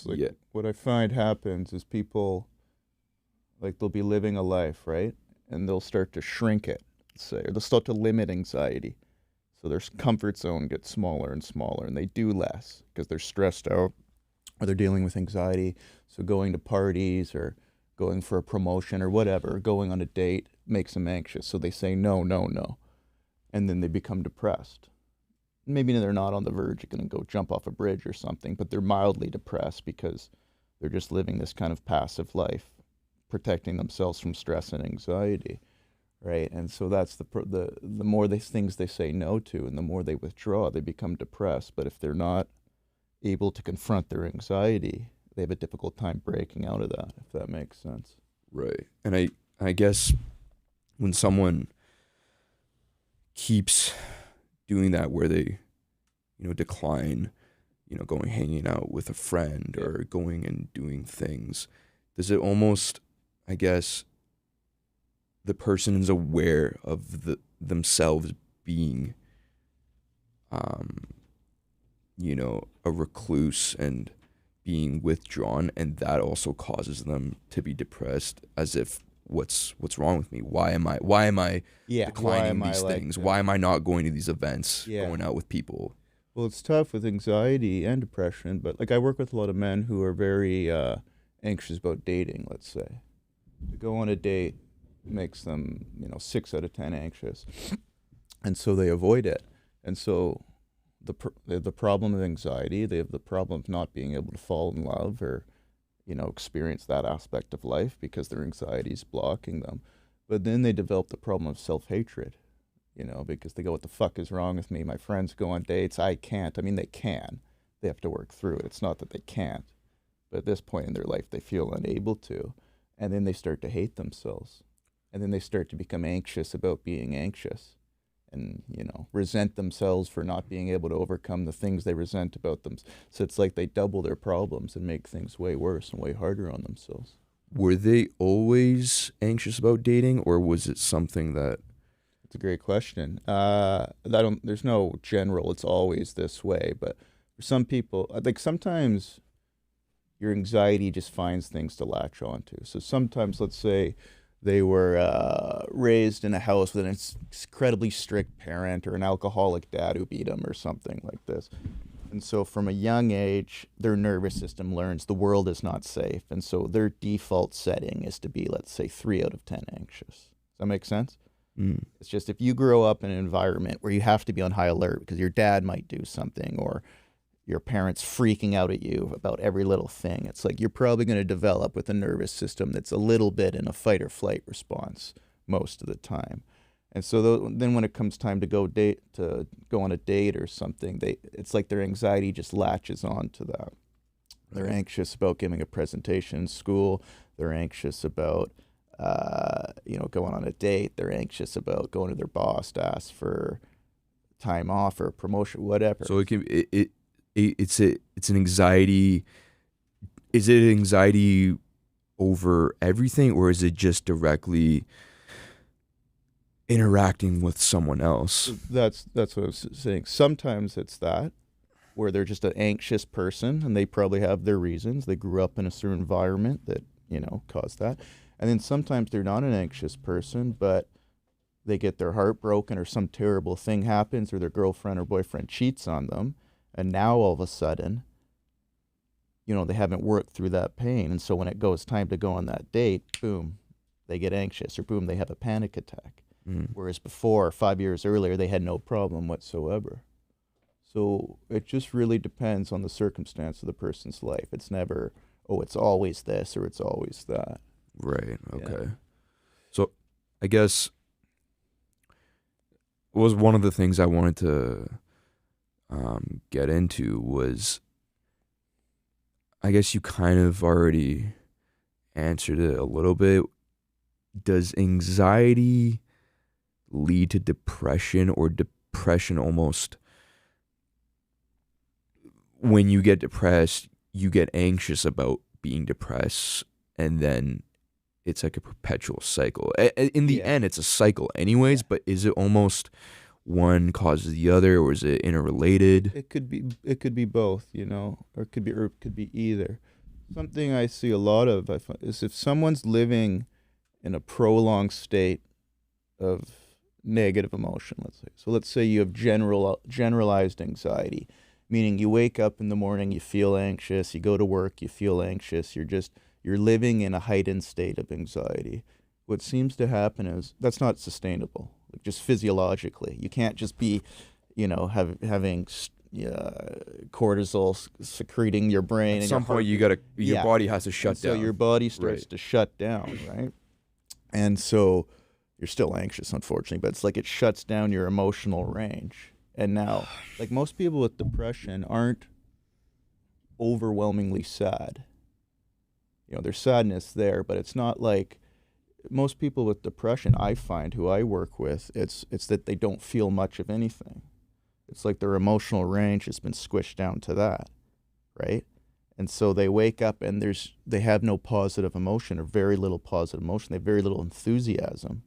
Like Yeah. what I find happens is people, like, they'll be living a life, right? And they'll start to shrink it, say, or they'll start to limit anxiety. So their comfort zone gets smaller and smaller, and they do less because they're stressed out or they're dealing with anxiety. So going to parties or going for a promotion or whatever, going on a date makes them anxious. So they say no, no, no. And then they become depressed. Maybe they're not on the verge of going to go jump off a bridge or something, but they're mildly depressed because they're just living this kind of passive life, protecting themselves from stress and anxiety, right? And so that's the more these things they say no to, and the more they withdraw, they become depressed. But if they're not able to confront their anxiety, they have a difficult time breaking out of that, if that makes sense. Right. And I guess when someone keeps doing that where they, decline, going hanging out with a friend Yeah. or going and doing things, does it almost, I guess, the person is aware of themselves being, a recluse and being withdrawn, and that also causes them to be depressed, as if what's wrong with me? Why am I Yeah. Why declining am I these like things? this? Why am I not going to these events, Yeah. going out with people? Well, it's tough with anxiety and depression, but like I work with a lot of men who are very anxious about dating, let's say. To go on a date makes them, 6 out of 10 anxious. And so they avoid it. And so they have the problem of anxiety, they have the problem of not being able to fall in love or, experience that aspect of life because their anxiety is blocking them. But then they develop the problem of self-hatred, because they go, what the fuck is wrong with me? My friends go on dates. I can't. I mean, they can. They have to work through it. It's not that they can't. But at this point in their life, they feel unable to. And then they start to hate themselves. And then they start to become anxious about being anxious and, resent themselves for not being able to overcome the things they resent about them. So it's like they double their problems and make things way worse and way harder on themselves. Were they always anxious about dating, or was it something that? It's a great question. There's no general, it's always this way. But for some people, like sometimes your anxiety just finds things to latch onto. So sometimes, let's say they were raised in a house with an incredibly strict parent or an alcoholic dad who beat them or something like this. And so from a young age, their nervous system learns the world is not safe. And so their default setting is to be, let's say, 3 out of 10 anxious. Does that make sense? Mm, It's just if you grow up in an environment where you have to be on high alert because your dad might do something or your parents freaking out at you about every little thing, it's like you're probably going to develop with a nervous system that's a little bit in a fight or flight response most of the time. And so then when it comes time to go on a date or something, it's like their anxiety just latches on to that. They're anxious about giving a presentation in school. They're anxious about going on a date. They're anxious about going to their boss to ask for time off or promotion, whatever. so it's an anxiety. Is it anxiety over everything, or is it just directly interacting with someone else? That's what I was saying. Sometimes it's that, where they're just an anxious person and they probably have their reasons. They grew up in a certain environment that, caused that. And then sometimes they're not an anxious person, but they get their heart broken or some terrible thing happens or their girlfriend or boyfriend cheats on them. And now all of a sudden, they haven't worked through that pain. And so when it goes time to go on that date, boom, they get anxious or boom, they have a panic attack. Mm. Whereas before, 5 years earlier, they had no problem whatsoever. So it just really depends on the circumstance of the person's life. It's never, oh, it's always this or it's always that. Right. Yeah. Okay. So I guess was one of the things I wanted to get into was, I guess you kind of already answered it a little bit. Does anxiety lead to depression, or depression almost, when you get depressed, you get anxious about being depressed, and then it's like a perpetual cycle. In the Yeah. end, it's a cycle anyways, Yeah. but is it almost one causes the other, or is it interrelated? It could be both, or it could be either. Something I see a lot of is if someone's living in a prolonged state of negative emotion, let's say. So let's say you have generalized anxiety, meaning you wake up in the morning, you feel anxious, you go to work, you feel anxious, you're living in a heightened state of anxiety. What seems to happen is that's not sustainable, like just physiologically. You can't just be, having cortisol secreting your brain. At some point, your body has to shut down. So your body starts to shut down, right? And so you're still anxious, unfortunately, but it's like it shuts down your emotional range. And now, like most people with depression aren't overwhelmingly sad. There's sadness there, but it's not like most people with depression, I find, who I work with, it's that they don't feel much of anything. It's like their emotional range has been squished down to that, right? And so they wake up and they have no positive emotion or very little positive emotion. They have very little enthusiasm.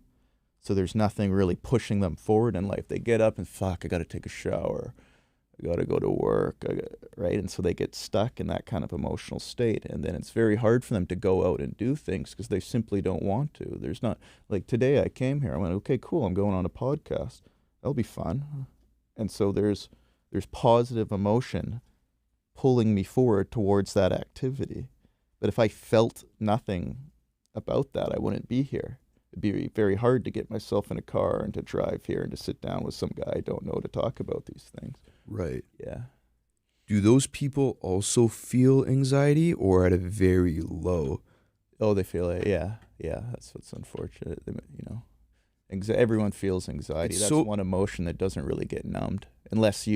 So there's nothing really pushing them forward in life. They get up and, fuck, I got to take a shower. I got to go to work, right? And so they get stuck in that kind of emotional state. And then it's very hard for them to go out and do things because they simply don't want to. There's not, like today I came here, I went, okay, cool, I'm going on a podcast. That'll be fun. And so there's positive emotion pulling me forward towards that activity. But if I felt nothing about that, I wouldn't be here. It'd be very hard to get myself in a car and to drive here and to sit down with some guy I don't know to talk about these things. Right. Yeah. Do those people also feel anxiety or at a very low? Oh, they feel it. Yeah. Yeah. That's what's unfortunate. Everyone feels anxiety. That's one emotion that doesn't really get numbed unless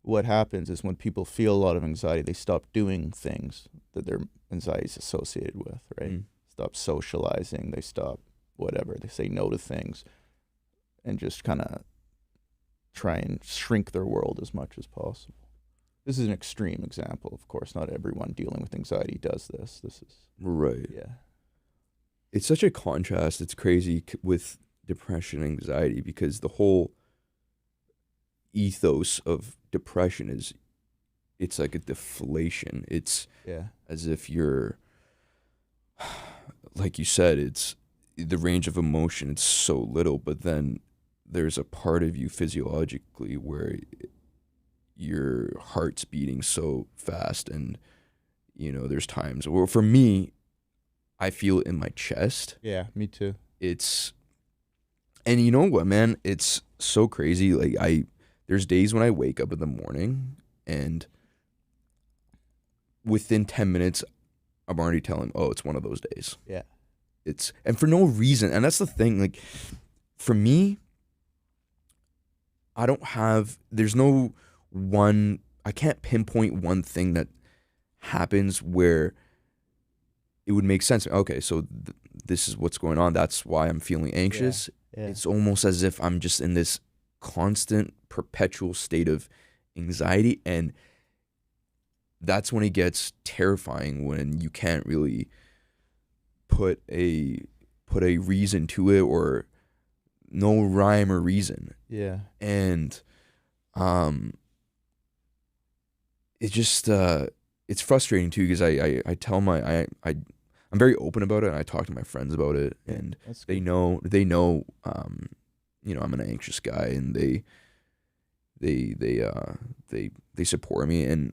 what happens is when people feel a lot of anxiety, they stop doing things that their anxiety is associated with, right? Mm. Stop socializing, they stop whatever, they say no to things and just kind of try and shrink their world as much as possible. This is an extreme example, of course. Not everyone dealing with anxiety does this. This is... Right. Yeah. It's such a contrast. It's crazy with depression and anxiety because the whole ethos of depression it's like a deflation. It's as if you're... Like you said, it's the range of emotion, it's so little, but then there's a part of you physiologically where your heart's beating so fast and, there's times where for me, I feel it in my chest. Yeah, me too. And you know what, man? It's so crazy. Like there's days when I wake up in the morning and within 10 minutes, I'm already telling, oh, it's one of those days. Yeah. And for no reason. And that's the thing. Like, for me, there's no one, I can't pinpoint one thing that happens where it would make sense. Okay, so this is what's going on. That's why I'm feeling anxious. Yeah. It's almost as if I'm just in this constant, perpetual state of anxiety. And that's when it gets terrifying, when you can't really put a reason to it or no rhyme or reason. Yeah. And it just it's frustrating too because I tell I'm very open about it and I talk to my friends about it and they know I'm an anxious guy and they support me. And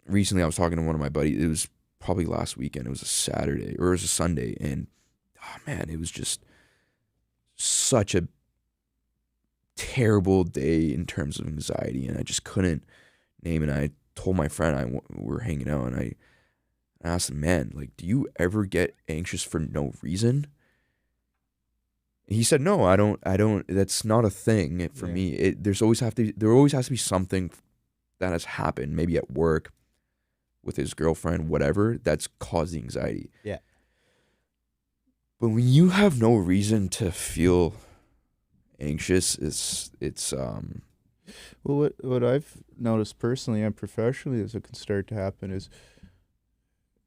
recently I was talking to one of my buddies. It was probably last weekend. It was a Saturday or it was a Sunday, and oh man, it was just such a terrible day in terms of anxiety, and I just couldn't name it. I told my friend we were hanging out, and I asked him, man, like, do you ever get anxious for no reason? And he said, no, I don't. That's not a thing for me. There always has to be something that has happened, maybe at work, with his girlfriend, whatever, that's caused the anxiety. Yeah. But when you have no reason to feel anxious, it's well, what I've noticed personally and professionally as it can start to happen is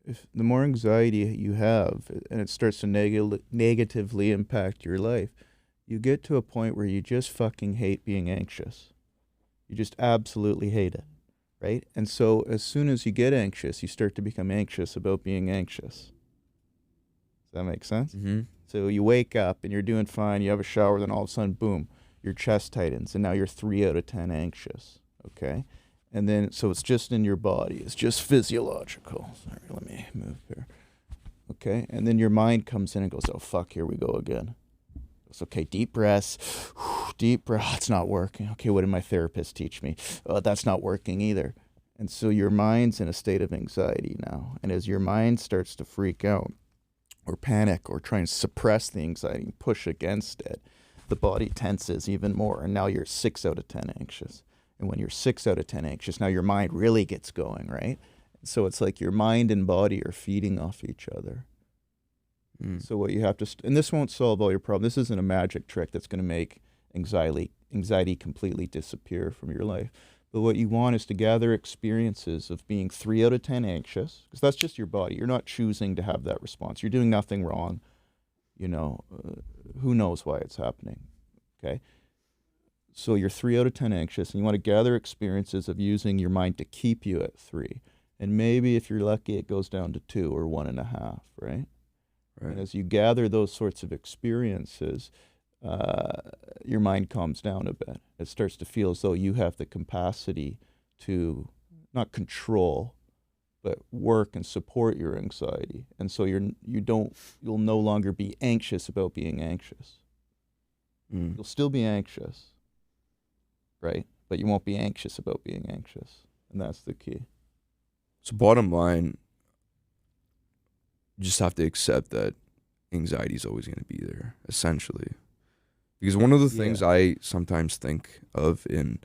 if the more anxiety you have and it starts to negatively impact your life, you get to a point where you just fucking hate being anxious. You just absolutely hate it, right? And so as soon as you get anxious, you start to become anxious about being anxious. Does that make sense? Mm-hmm. So you wake up and you're doing fine, you have a shower, then all of a sudden, boom, your chest tightens, and now you're 3 out of 10 anxious, okay? And then, so it's just in your body, it's just physiological. Sorry, let me move here. Okay, and then your mind comes in and goes, oh, fuck, here we go again. It's okay, deep breaths, deep breath, it's not working. Okay, what did my therapist teach me? Oh, that's not working either. And so your mind's in a state of anxiety now. And as your mind starts to freak out or panic or try and suppress the anxiety and push against it, the body tenses even more. And now you're 6 out of 10 anxious. And when you're 6 out of 10 anxious, now your mind really gets going, right? So it's like your mind and body are feeding off each other. So what you have to, and this won't solve all your problems. This isn't a magic trick that's going to make anxiety completely disappear from your life. But what you want is to gather experiences of being 3 out of 10 anxious, because that's just your body. You're not choosing to have that response. You're doing nothing wrong. You know, who knows why it's happening, okay? So you're 3 out of 10 anxious, and you want to gather experiences of using your mind to keep you at 3. And maybe if you're lucky, it goes down to 2 or 1.5, right? And as you gather those sorts of experiences, your mind calms down a bit. It starts to feel as though you have the capacity to not control, but work and support your anxiety. And so you'll no longer be anxious about being anxious. You'll still be anxious, right? But you won't be anxious about being anxious. And that's the key. So bottom line, you just have to accept that anxiety is always going to be there, essentially. Because one of the things I sometimes think of I'm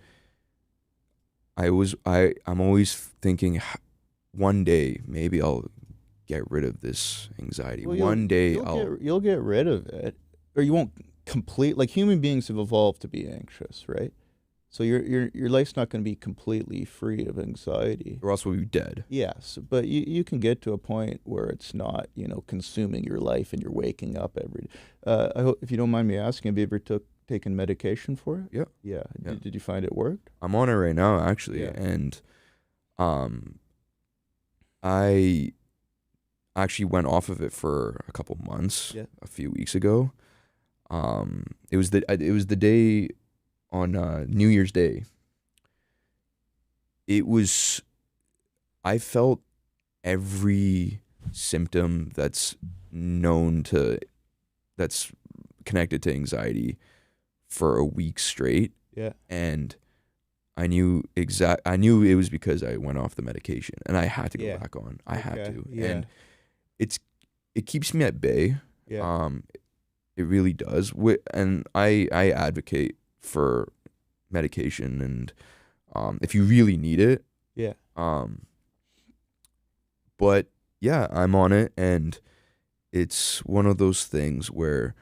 always thinking, one day maybe I'll get rid of this anxiety. Well, one day you'll get rid of it, or you won't like human beings have evolved to be anxious, right? So your life's not going to be completely free of anxiety, or else we'll be dead. Yes, but you can get to a point where it's not, consuming your life and you're waking up every day. I hope, if you don't mind me asking, have you ever taken medication for it? Yeah. Did you find it worked? I'm on it right now, actually, and I actually went off of it for a couple months. A few weeks ago. It was the day on New Year's Day. I felt every symptom that's connected to anxiety for a week straight. Yeah. And I knew it was because I went off the medication and I had to go back on. I had to. Yeah. And it keeps me at bay. Yeah. It really does. And I advocate for medication, and if you really need it. Yeah. But yeah, I'm on it, and it's one of those things where,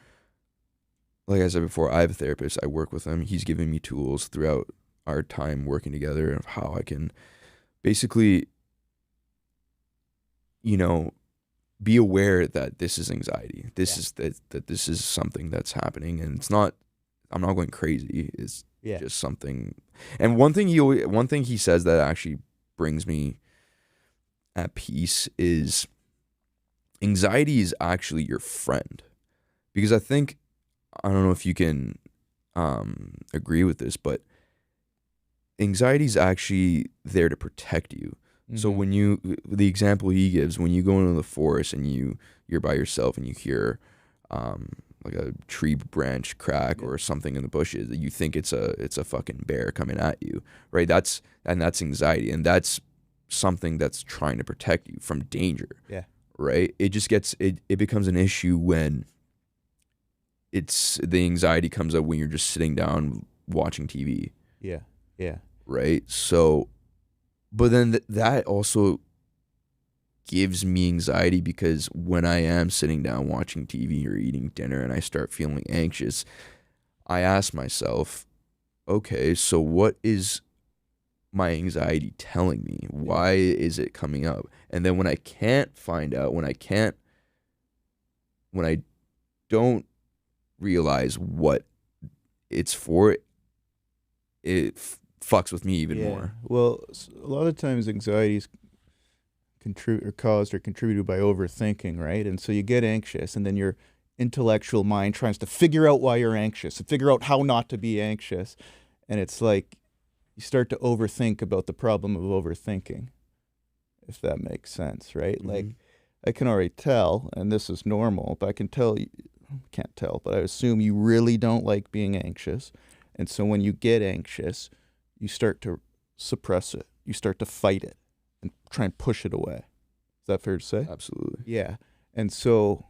like I said before, I have a therapist. I work with him. He's given me tools throughout our time working together of how I can basically, be aware that this is anxiety. This is that this is something that's happening, and I'm not going crazy. It's just something. And one thing he says that actually brings me at peace is anxiety is actually your friend. Because I don't know if you can agree with this, but anxiety is actually there to protect you. Mm-hmm. So the example he gives, when you go into the forest and you're by yourself and you hear like a tree branch crack or something in the bushes, you think it's a fucking bear coming at you, right? That's anxiety, and that's something that's trying to protect you from danger. Yeah. Right? It just it becomes an issue when the anxiety comes up when you're just sitting down watching TV. Yeah. Yeah. Right? So, but then that also gives me anxiety, because when I am sitting down watching TV or eating dinner and I start feeling anxious, I ask myself, okay, so what is my anxiety telling me? Why is it coming up? And then when I can't find out, when I don't realize what it's for, it fucks with me even more. Well, a lot of times anxiety is caused or contributed by overthinking, right? And so you get anxious, and then your intellectual mind tries to figure out why you're anxious and figure out how not to be anxious. And it's like you start to overthink about the problem of overthinking, if that makes sense, right? Mm-hmm. Like, I can already tell, and this is normal, but I can tell, can't tell, but I assume you really don't like being anxious. And so when you get anxious, you start to suppress it. You start to fight it and try and push it away. Is that fair to say? Absolutely. Yeah. And so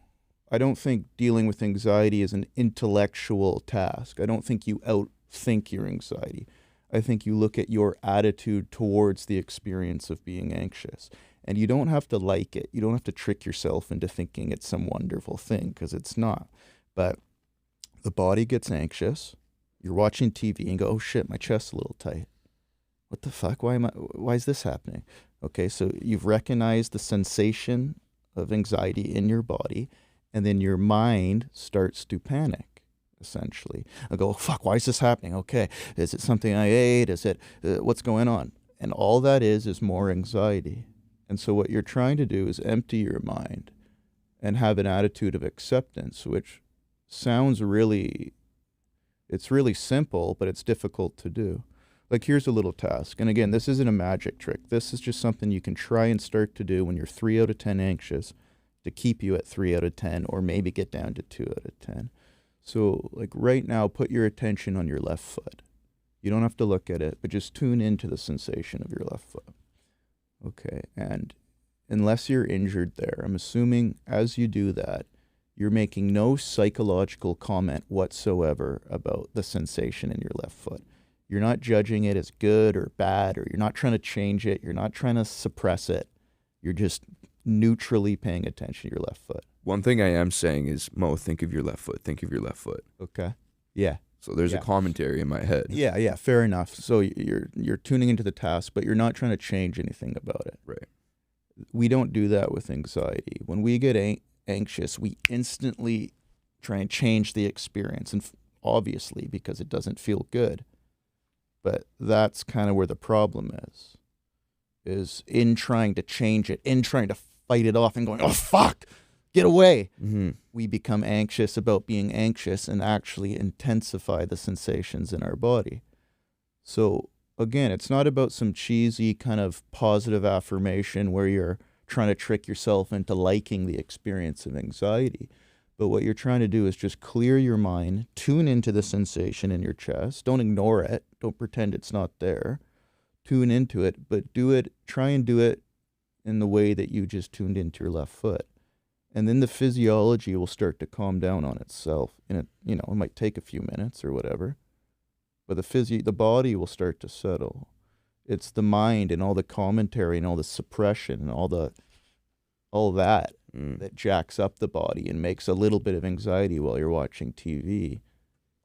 I don't think dealing with anxiety is an intellectual task. I don't think you outthink your anxiety. I think you look at your attitude towards the experience of being anxious. And you don't have to like it. You don't have to trick yourself into thinking it's some wonderful thing, because it's not. But the body gets anxious. You're watching TV and go, oh shit, my chest's a little tight. What the fuck? Why is this happening? Okay, so you've recognized the sensation of anxiety in your body, and then your mind starts to panic, essentially. I go, oh, fuck, why is this happening? Okay, is it something I ate? Is it, what's going on? And all that is more anxiety. And so what you're trying to do is empty your mind and have an attitude of acceptance, which sounds really, it's really simple, but it's difficult to do. Like, here's a little task. And again, this isn't a magic trick. This is just something you can try and start to do when you're 3 out of 10 anxious, to keep you at 3 out of 10, or maybe get down to 2 out of 10. So, like, right now, put your attention on your left foot. You don't have to look at it, but just tune into the sensation of your left foot. Okay, and unless you're injured there, I'm assuming as you do that, you're making no psychological comment whatsoever about the sensation in your left foot. You're not judging it as good or bad, or you're not trying to change it. You're not trying to suppress it. You're just neutrally paying attention to your left foot. One thing I am saying is, Mo, think of your left foot. Think of your left foot. Okay. Yeah. So there's a commentary in my head. Yeah, fair enough. So you're tuning into the task, but you're not trying to change anything about it. Right. We don't do that with anxiety. When we get anxious, we instantly try and change the experience, and obviously because it doesn't feel good. But that's kind of where the problem is in trying to change it, in trying to fight it off and going, oh, fuck, get away. Mm-hmm. We become anxious about being anxious and actually intensify the sensations in our body. So again, it's not about some cheesy kind of positive affirmation where you're trying to trick yourself into liking the experience of anxiety. But what you're trying to do is just clear your mind, tune into the sensation in your chest. Don't ignore it. Don't pretend it's not there. Tune into it, but try and do it in the way that you just tuned into your left foot. And then the physiology will start to calm down on itself. And it might take a few minutes or whatever, but the body will start to settle. It's the mind and all the commentary and all the suppression and all that that jacks up the body and makes a little bit of anxiety while you're watching TV.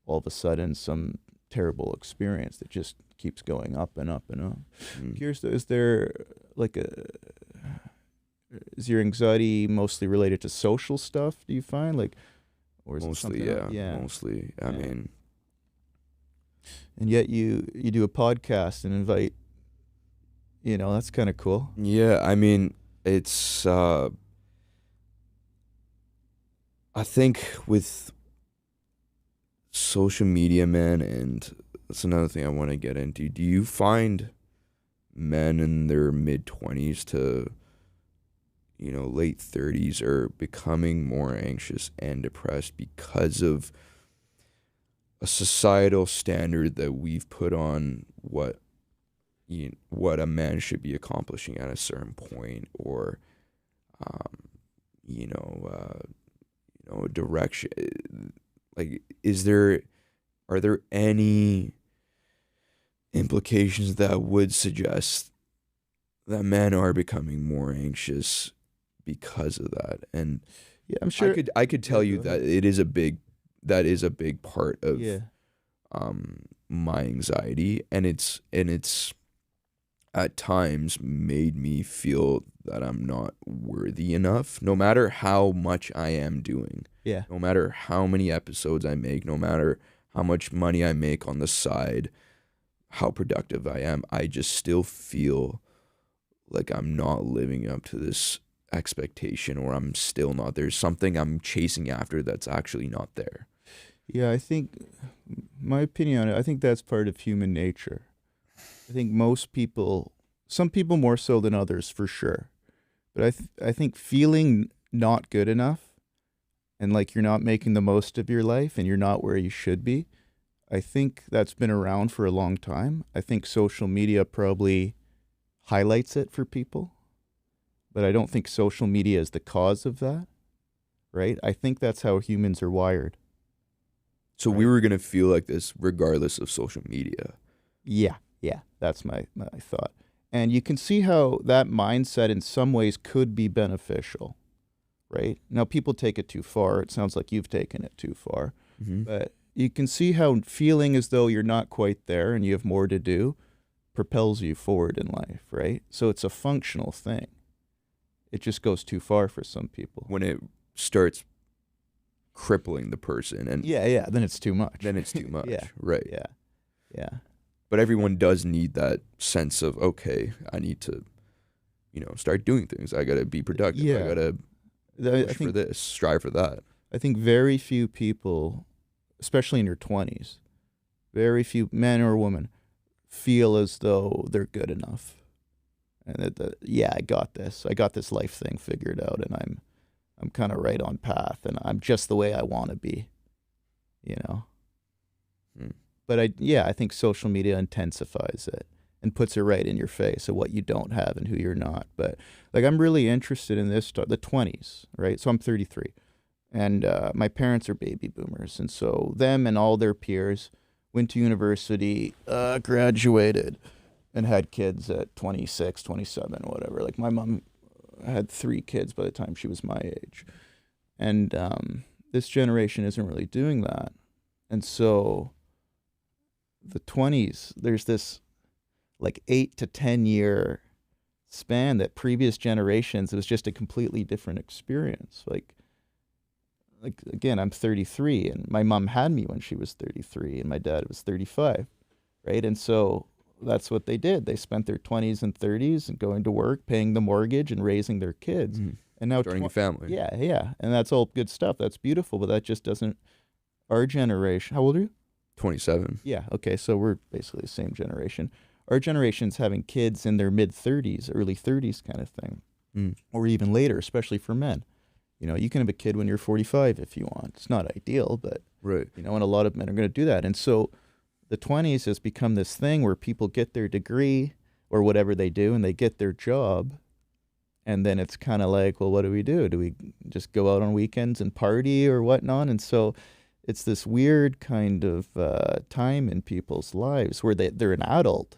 All of a sudden, some terrible experience that just keeps going up and up and up. Is your anxiety mostly related to social stuff, do you find? Or is mostly, it mostly. I mean, and yet you do a podcast and invite, that's kind of cool. Yeah, I mean, it's, I think with social media, man, and that's another thing I want to get into. Do you find men in their mid-20s to, late 30s are becoming more anxious and depressed because of a societal standard that we've put on what a man should be accomplishing at a certain point, or a direction? Like, are there any implications that would suggest that men are becoming more anxious because of that? And yeah, I'm sure I could tell you that is a big part of my anxiety, and it's at times made me feel that I'm not worthy enough, no matter how much I am doing, Yeah. no matter how many episodes I make, no matter how much money I make on the side, how productive I am. I just still feel like I'm not living up to this expectation, or I'm still not. There's something I'm chasing after that's actually not there. Yeah, I think, my opinion on it, I think that's part of human nature. I think most people, some people more so than others for sure, but I think feeling not good enough and like you're not making the most of your life and you're not where you should be, I think that's been around for a long time. I think social media probably highlights it for people, but I don't think social media is the cause of that, right? I think that's how humans are wired. So we were going to feel like this regardless of social media. Yeah, yeah, that's my thought. And you can see how that mindset in some ways could be beneficial, right? Now, people take it too far. It sounds like you've taken it too far. Mm-hmm. But you can see how feeling as though you're not quite there and you have more to do propels you forward in life, right? So it's a functional thing. It just goes too far for some people. When it starts crippling the person, and Yeah, then it's too much. then it's too much. Yeah. Right. Yeah. But everyone does need that sense of, okay, I need to, start doing things. I got to be productive. Yeah. I got to I push for think this, strive for that. I think very few people, especially in your 20s, very few men or women feel as though they're good enough. And yeah, I got this. I got this life thing figured out, and I'm kind of right on path, and I'm just the way I want to be, But I think social media intensifies it and puts it right in your face of what you don't have and who you're not. But like, I'm really interested in this the 20s, right? So I'm 33, and my parents are baby boomers, and so them and all their peers went to university, graduated, and had kids at 26, 27, whatever. Like, my mom had 3 kids by the time she was my age. And this generation isn't really doing that. And so the 20s, there's this like 8 to 10 year span that previous generations, it was just a completely different experience. Like again, I'm 33, and my mom had me when she was 33 and my dad was 35, right? And so that's what they did. They spent their 20s and 30s and going to work, paying the mortgage and raising their kids. Mm-hmm. And now Starting a family. Yeah. And that's all good stuff. That's beautiful, but that just doesn't, our generation, how old are you? 27. Yeah, okay, so we're basically the same generation. Our generation's having kids in their mid-30s, early 30s kind of thing, or even later, especially for men. You can have a kid when you're 45 if you want. It's not ideal, but, right. And a lot of men are going to do that. And so the 20s has become this thing where people get their degree or whatever they do, and they get their job, and then it's kind of like, well, what do we do? Do we just go out on weekends and party or whatnot? And so it's this weird kind of time in people's lives where they're an adult,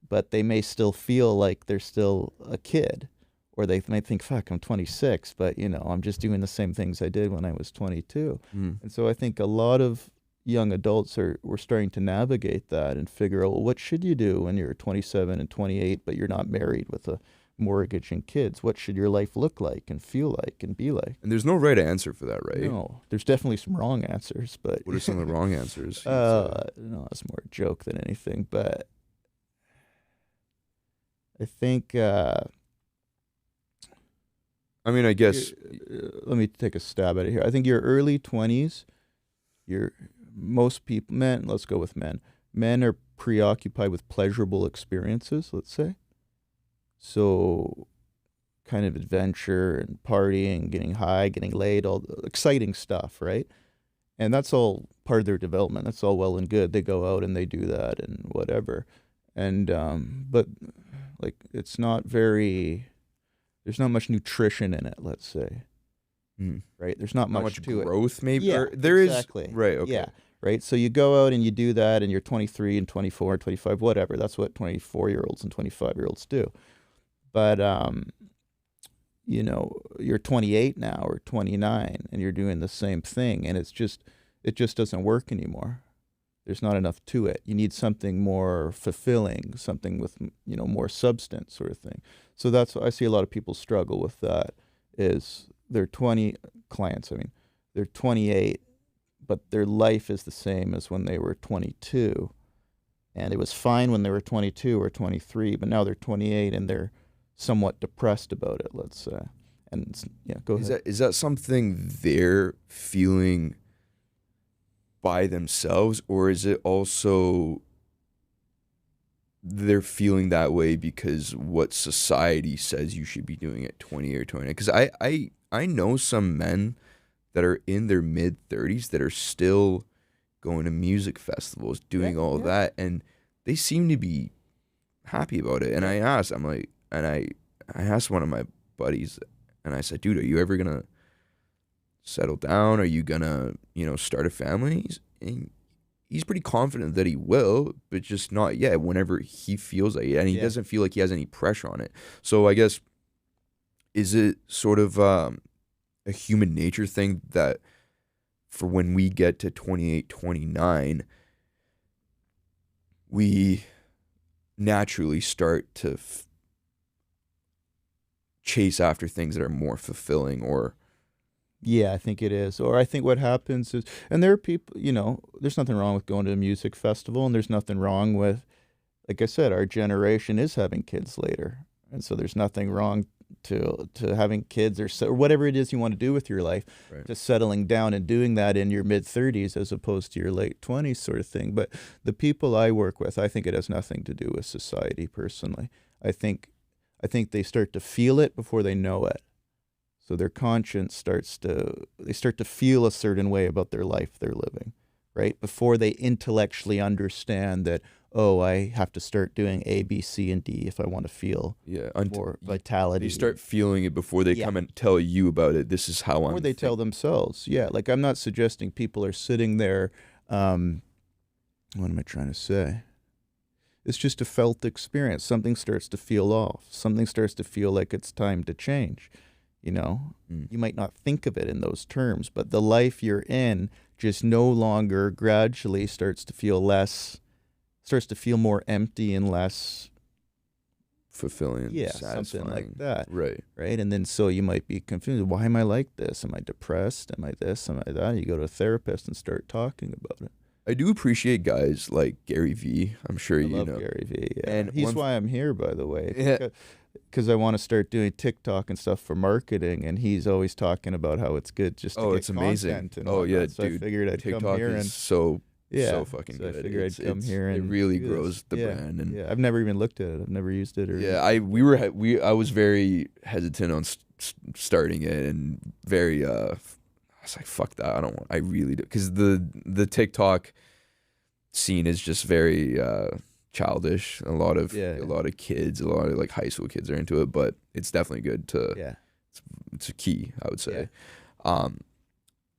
but they may still feel like they're still a kid, or they might think, fuck, I'm 26, but I'm just doing the same things I did when I was 22. And so I think a lot of young adults we're starting to navigate that and figure out, well, what should you do when you're 27 and 28, but you're not married with a mortgage and kids? What should your life look like and feel like and be like? And there's no right answer for that, right? No, there's definitely some wrong answers, but what are some of the wrong answers? No, it's more a joke than anything, but I think I guess let me take a stab at it here. I think your early 20s, most people, men, let's go with men. Men are preoccupied with pleasurable experiences, let's say. So kind of adventure and partying, getting high, getting laid, all the exciting stuff, right? And that's all part of their development. That's all well and good. They go out and they do that and whatever. And but like, it's not very, there's not much nutrition in it, let's say. Right? There's not much to growth, maybe? Yeah, or there exactly. Is. Right, okay. Yeah, right? So you go out and you do that, and you're 23 and 24 and 25, whatever. That's what 24-year-olds and 25-year-olds do. But, you're 28 now or 29, and you're doing the same thing, and it just doesn't work anymore. there's not enough to it. You need something more fulfilling, something with, more substance sort of thing. So that's I see a lot of people struggle with that. Is they're 20 clients. I mean, they're 28, but their life is the same as when they were 22, and it was fine when they were 22 or 23, but now they're 28 and they're somewhat depressed about it. Let's say, and yeah, go ahead. Is that something they're feeling by themselves, or is it also they're feeling that way because what society says you should be doing at 20 or 29? Because I know some men that are in their mid-30s that are still going to music festivals, doing all that, and they seem to be happy about it. And I asked, I asked one of my buddies, and I said, dude, are you ever gonna settle down? Are you gonna, start a family? He's pretty confident that he will, but just not yet, whenever he feels like it. And he doesn't feel like he has any pressure on it. So I guess, is it sort of a human nature thing that for when we get to 28, 29, we naturally start to chase after things that are more fulfilling? Or Yeah, I think it is. Or I think what happens is, and there are people, there's nothing wrong with going to a music festival, and there's nothing wrong with, like I said, our generation is having kids later. And so there's nothing wrong to having kids or whatever it is you want to do with your life, right. to settling down and doing that in your mid-30s as opposed to your late 20s sort of thing. But the people I work with, I think it has nothing to do with society personally. I think they start to feel it before they know it. So their conscience they start to feel a certain way about their life they're living, right? Before they intellectually understand that, oh, I have to start doing A, B, C, and D if I want to feel more vitality. They start feeling it before they come and tell you about it. This is how Or they tell themselves. Yeah, like I'm not suggesting people are sitting there, what am I trying to say? It's just a felt experience. Something starts to feel off. Something starts to feel like it's time to change. You might not think of it in those terms, but the life you're in just no longer gradually starts to feel more empty and less fulfilling. Yeah, satisfying. something like that. Right. Right. And then so you might be confused. Why am I like this? Am I depressed? Am I this? Am I that? You go to a therapist and start talking about it. I do appreciate guys like Gary Vee. I'm sure you love know Gary Vee. Yeah. And he's why I'm here, by the way. Yeah. Because I want to start doing TikTok and stuff for marketing, and he's always talking about how it's good just to get it's amazing. content and Yeah, so dude. I figured I'd TikTok come here is and so fucking good. I figured I'd come here and it really do grows this. the brand. And I've never even looked at it. I've never used it. I was very hesitant on starting it, and very I was like, fuck that. I really do, because the TikTok scene is just very childish. A lot of kids, a lot of like high school kids are into it, but it's definitely good to it's a key, I would say. What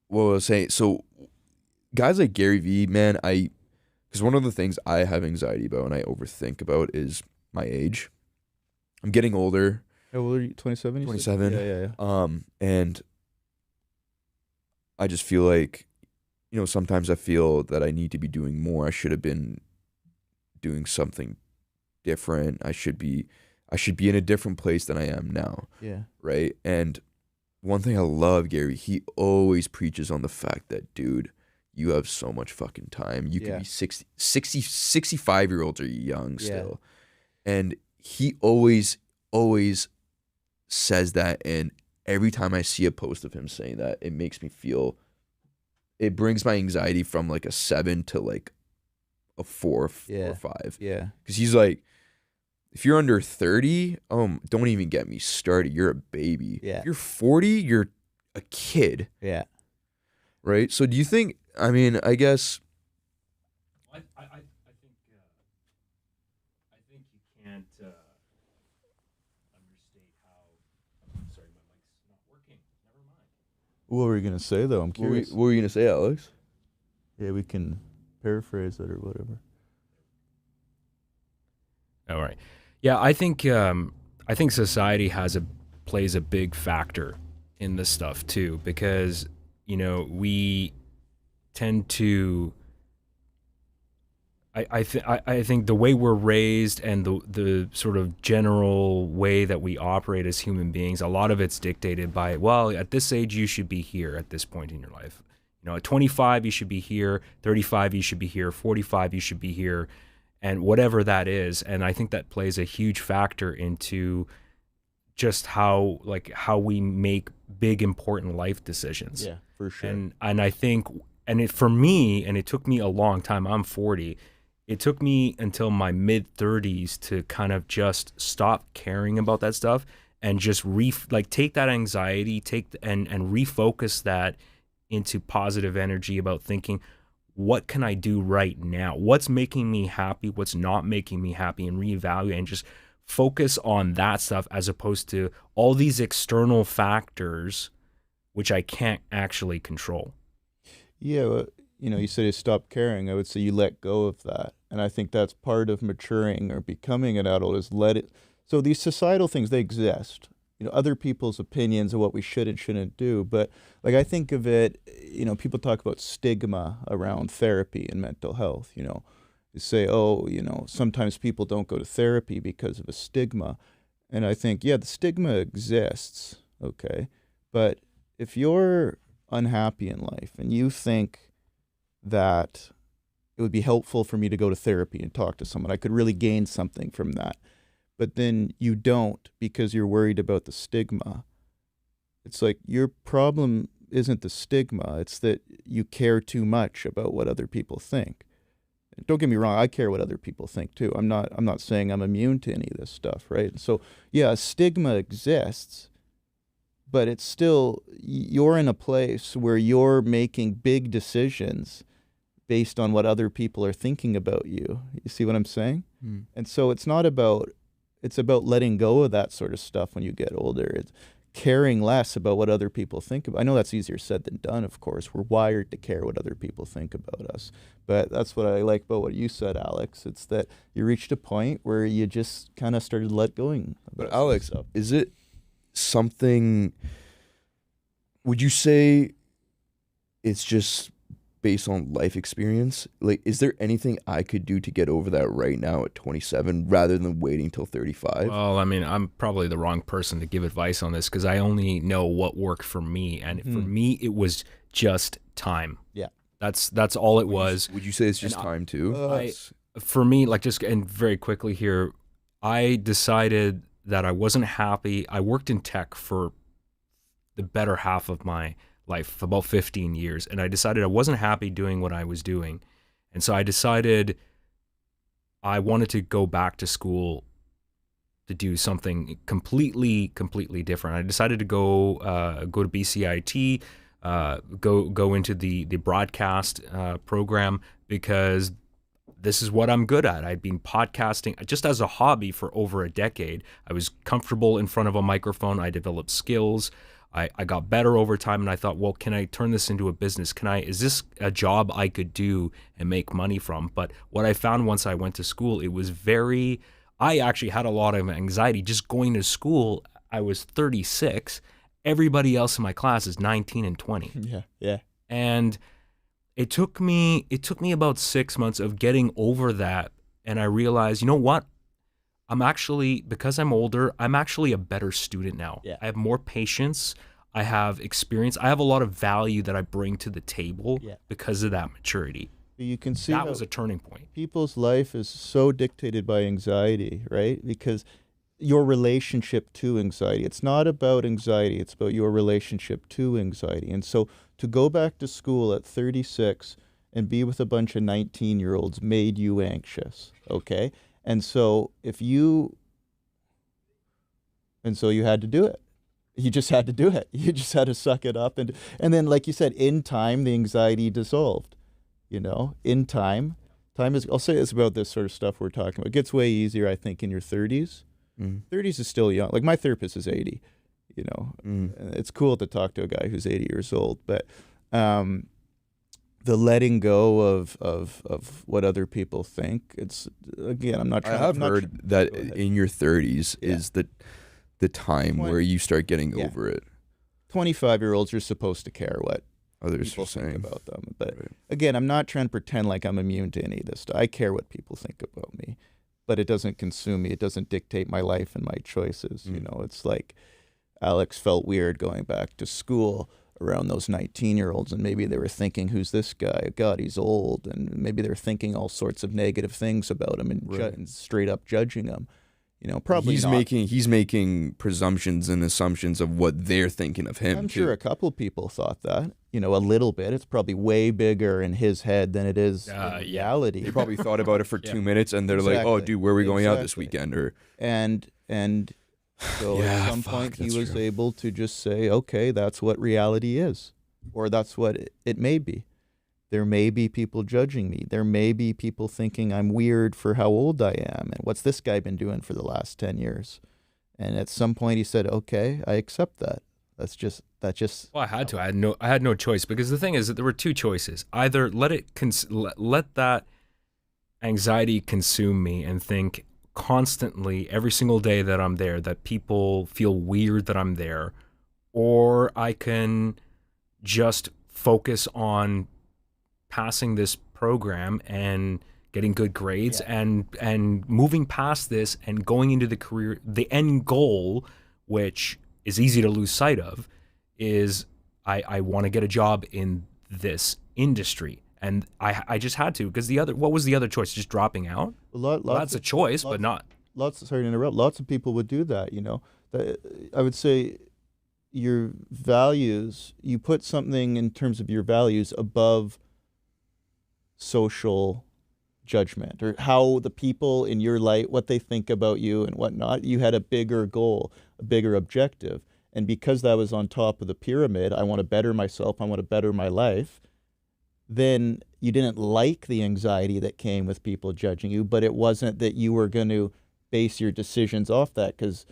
was I saying? So guys like Gary Vee, man, because one of the things I have anxiety about and I overthink about is my age. I'm getting older. How old are you? 27? 27. Yeah. And I just feel like, sometimes I feel that I need to be doing more. I should have been doing something different. I should be in a different place than I am now. Yeah. Right? And one thing I love, Gary, he always preaches on the fact that, dude, you have so much fucking time. You could be 65-year-olds are young still. And he always says that, and every time I see a post of him saying that, it makes me feel, it brings my anxiety from like a 7 to like a 4 or 5. Yeah. Because he's like, if you're under 30, don't even get me started. You're a baby. Yeah. If you're 40, you're a kid. Yeah. Right? So do you think, I guess... I think you can't understate how... Sorry, my mic's not working. Never mind. What were you going to say, though? I'm curious. What were you going to say, Alex? Yeah, we can paraphrase it or whatever. All right. Yeah, I think society plays a big factor in this stuff too, because we tend to I think the way we're raised and the sort of general way that we operate as human beings, a lot of it's dictated by, well, at this age you should be here at this point in your life. You know, at 25 you should be here, 35 you should be here, 45 you should be here, and whatever that is. And I think that plays a huge factor into just how we make big important life decisions. Yeah, for sure. And I think, for me, and it took me a long time. I'm 40. It took me until my mid 30s to kind of just stop caring about that stuff and just take that anxiety, and refocus that into positive energy about thinking, what can I do right now? What's making me happy? What's not making me happy? And reevaluate and just focus on that stuff, as opposed to all these external factors which I can't actually control. Yeah, well, you said you stop caring. I would say you let go of that. And I think that's part of maturing or becoming an adult, is let it. So these societal things, they exist. Other people's opinions of what we should and shouldn't do. But like, I think of it, people talk about stigma around therapy and mental health. You say, sometimes people don't go to therapy because of a stigma. And I think, yeah, the stigma exists, okay? But if you're unhappy in life and you think that it would be helpful for me to go to therapy and talk to someone, I could really gain something from that, but then you don't because you're worried about the stigma, it's like your problem isn't the stigma, it's that you care too much about what other people think. Don't get me wrong, I care what other people think too. I'm not saying I'm immune to any of this stuff, right? So yeah, stigma exists, but it's still, you're in a place where you're making big decisions based on what other people are thinking about you. You see what I'm saying? Mm. And so it's about letting go of that sort of stuff when you get older. It's caring less about what other people think about. I know that's easier said than done, of course. We're wired to care what other people think about us. But that's what I like about what you said, Alex. It's that you reached a point where you just kind of started let going. But Alex, is it something, would you say it's just based on life experience? Like, is there anything I could do to get over that right now at 27 rather than waiting till 35? Well, I mean, I'm probably the wrong person to give advice on this because I only know what worked for me. And for me, it was just time. Yeah. That's all it was. Would you say it's just time too? For me, and very quickly here, I decided that I wasn't happy. I worked in tech for the better half of my life, about 15 years, and I decided I wasn't happy doing what I was doing. And so I decided I wanted to go back to school to do something completely different. I decided to go to BCIT, go into the broadcast program, because this is what I'm good at. I'd been podcasting just as a hobby for over a decade. I was comfortable in front of a microphone. I developed skills. I got better over time, and I thought, well, can I turn this into a business? Is this a job I could do and make money from? But what I found once I went to school, I actually had a lot of anxiety just going to school. I was 36. Everybody else in my class is 19 and 20. Yeah. And it took me about 6 months of getting over that. And I realized, you know what? Because I'm older, I'm actually a better student now. Yeah. I have more patience. I have experience. I have a lot of value that I bring to the table because of that maturity. You can see that was a turning point. People's life is so dictated by anxiety, right? Because your relationship to anxiety, it's not about anxiety, it's about your relationship to anxiety. And so to go back to school at 36 and be with a bunch of 19-year-olds made you anxious, okay? And so you had to do it. You just had to do it. You just had to suck it up. And then, like you said, in time, the anxiety dissolved. In time is, I'll say this about this sort of stuff we're talking about. It gets way easier, I think, in your 30s. 30s is still young. Like, my therapist is 80, It's cool to talk to a guy who's 80 years old. But the letting go of what other people think, it's, again, I'm not trying. I have heard that in your 30s is the time where you start getting over it. 25-year-olds are supposed to care what others people are think saying about them. But Right. again, I'm not trying to pretend like I'm immune to any of this stuff. I care what people think about me, but it doesn't consume me. It doesn't dictate my life and my choices. You know, it's like Alex felt weird going back to school around those 19-year-olds, and maybe they were thinking, who's this guy? God, he's old. And maybe they're thinking all sorts of negative things about him and, Right. and straight up judging him. You know, probably he's not. he's making presumptions and assumptions of what they're thinking of him. I'm too. sure a couple people thought that, you know, a little bit. It's probably way bigger in his head than it is in reality. They probably thought about it for 2 minutes, and they're like, "Oh, Exactly. dude, where are we going out this Exactly. weekend?" Or And so Yeah, at some fuck, point he that's was true. able to just say, okay, that's what reality is, or that's what it may be. There may be people judging me. There may be people thinking I'm weird for how old I am, and what's this guy been doing for the last 10 years? And at some point he said, okay, I accept that. That's just Well, I had to. I had no choice, because the thing is that there were two choices. Either let that anxiety consume me and think constantly every single day that I'm there that people feel weird that I'm there, or I can just focus on passing this program and getting good grades and moving past this and going into the career. The end goal, which is easy to lose sight of, is I want to get a job in this industry. And I just had to, because what was the other choice? Just dropping out? Well, that's a choice, but not. Sorry to interrupt. Lots of people would do that, you know. I would say your values, you put something in terms of your values above social judgment, or how the people in your life, what they think about you and whatnot. You had a bigger goal, a bigger objective. And because that was on top of the pyramid, I want to better myself, I want to better my life, then you didn't like the anxiety that came with people judging you, but it wasn't that you were going to base your decisions off that, because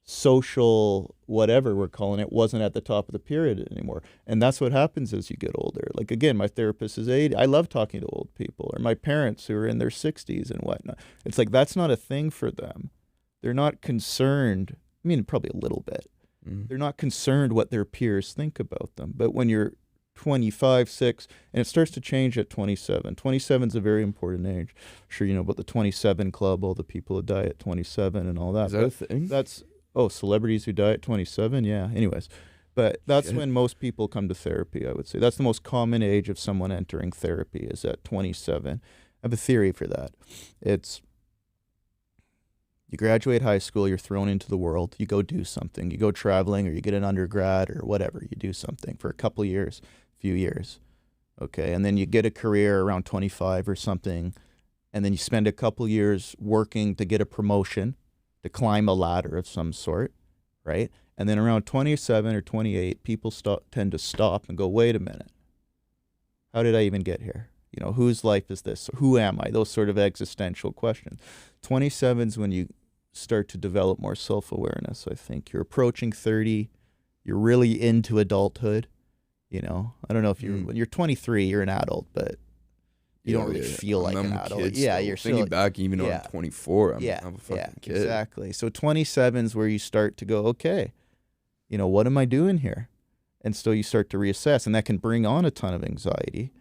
social whatever we're calling it wasn't at the top of the pyramid anymore. And that's what happens as you get older. Like, again, my therapist is 80. I love talking to old people, or my parents who are in their 60s and whatnot. It's like that's not a thing for them. They're not concerned. I mean, probably a little bit. They're not concerned what their peers think about them. But when you're 25, 6, and it starts to change at 27. 27 is a very important age. I'm sure you know about the 27 Club, all the people who die at 27 and all that. Is that a thing? That's, celebrities who die at 27, yeah. Anyways, but that's when most people come to therapy, I would say. That's the most common age of someone entering therapy, is at 27. I have a theory for that. It's, you graduate high school, you're thrown into the world, you go do something, you go traveling, or you get an undergrad or whatever, you do something for a couple years, few years, okay, and then you get a career around 25 or something, and then you spend a couple years working to get a promotion, to climb a ladder of some sort, right? And then around 27 or 28, people tend to stop and go, wait a minute, how did I even get here? You know, whose life is this? Who am I? Those sort of existential questions. 27 is when you start to develop more self-awareness, I think. You're approaching 30. You're really into adulthood. You know, I don't know if when you're 23, you're an adult, but you don't really feel like an adult. Yeah, you're thinking back even when I'm 24. I'm a fucking kid. Exactly. So 27 is where you start to go, okay, you know, what am I doing here? And so you start to reassess, and that can bring on a ton of anxiety.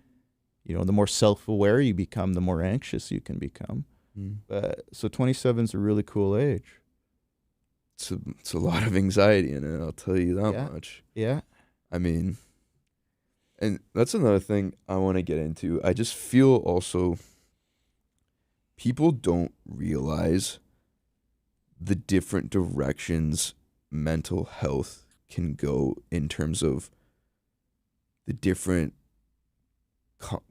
You know, the more self-aware you become, the more anxious you can become. So 27 is a really cool age. It's a lot of anxiety in it, I'll tell you that much. Yeah. I mean, and that's another thing I want to get into. I just feel also people don't realize the different directions mental health can go in terms of the different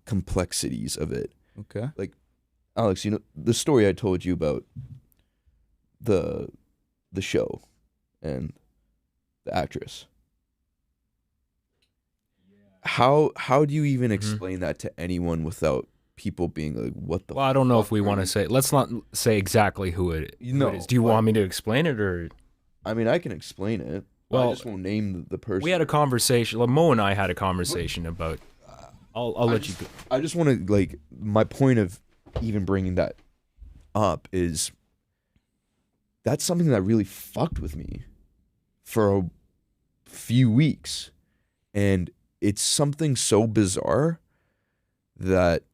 complexities of it. Okay. Like, Alex, you know, the story I told you about the show and the actress. How do you even explain that to anyone without people being like, what the Well, I don't know if we want to say, let's not say exactly who it is. Do you want me to explain it, or? I mean, I can explain it. Well, I just won't name the person. We had a conversation, Mo and I had a conversation about, I'll let you go. I just want to, like, my point of even bringing that up is that's something that really fucked with me for a few weeks. And it's something so bizarre that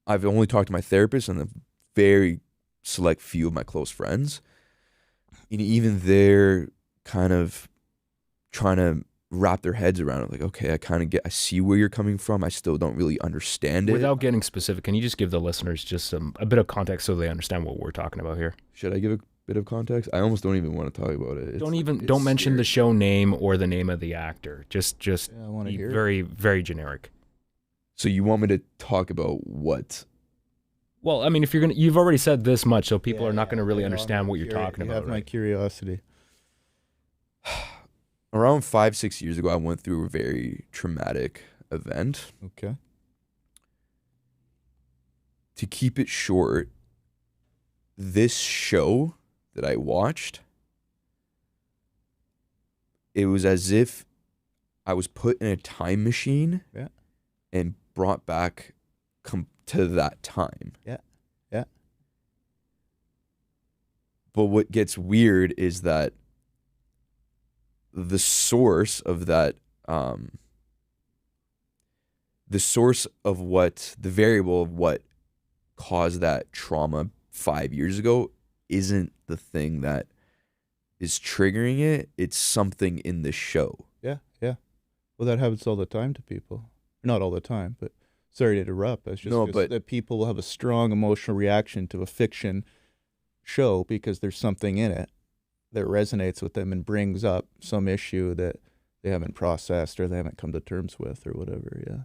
I've only talked to my therapist and a very select few of my close friends. And even they're kind of trying to wrap their heads around it. Like, okay, I see where you're coming from. I still don't really understand it. Without getting specific, can you just give the listeners just a bit of context so they understand what we're talking about here? Should I give a bit of context? I almost don't even want to talk about it. Don't mention the show name or the name of the actor. Just I want to hear very, very generic. So you want me to talk about what? Well, I mean, if you've already said this much, so people are not going to really understand what you're talking about. You have my curiosity. Around 5-6 years ago, I went through a very traumatic event. Okay. To keep it short, this show that I watched, it was as if I was put in a time machine and brought back to that time. Yeah. But what gets weird is that the source of that, the variable of what caused that trauma 5 years ago isn't the thing that is triggering it. It's something in the show. Yeah. Well, that happens all the time to people. Not all the time, but sorry to interrupt. It's just that people will have a strong emotional reaction to a fiction show because there's something in it that resonates with them and brings up some issue that they haven't processed or they haven't come to terms with or whatever. Yeah.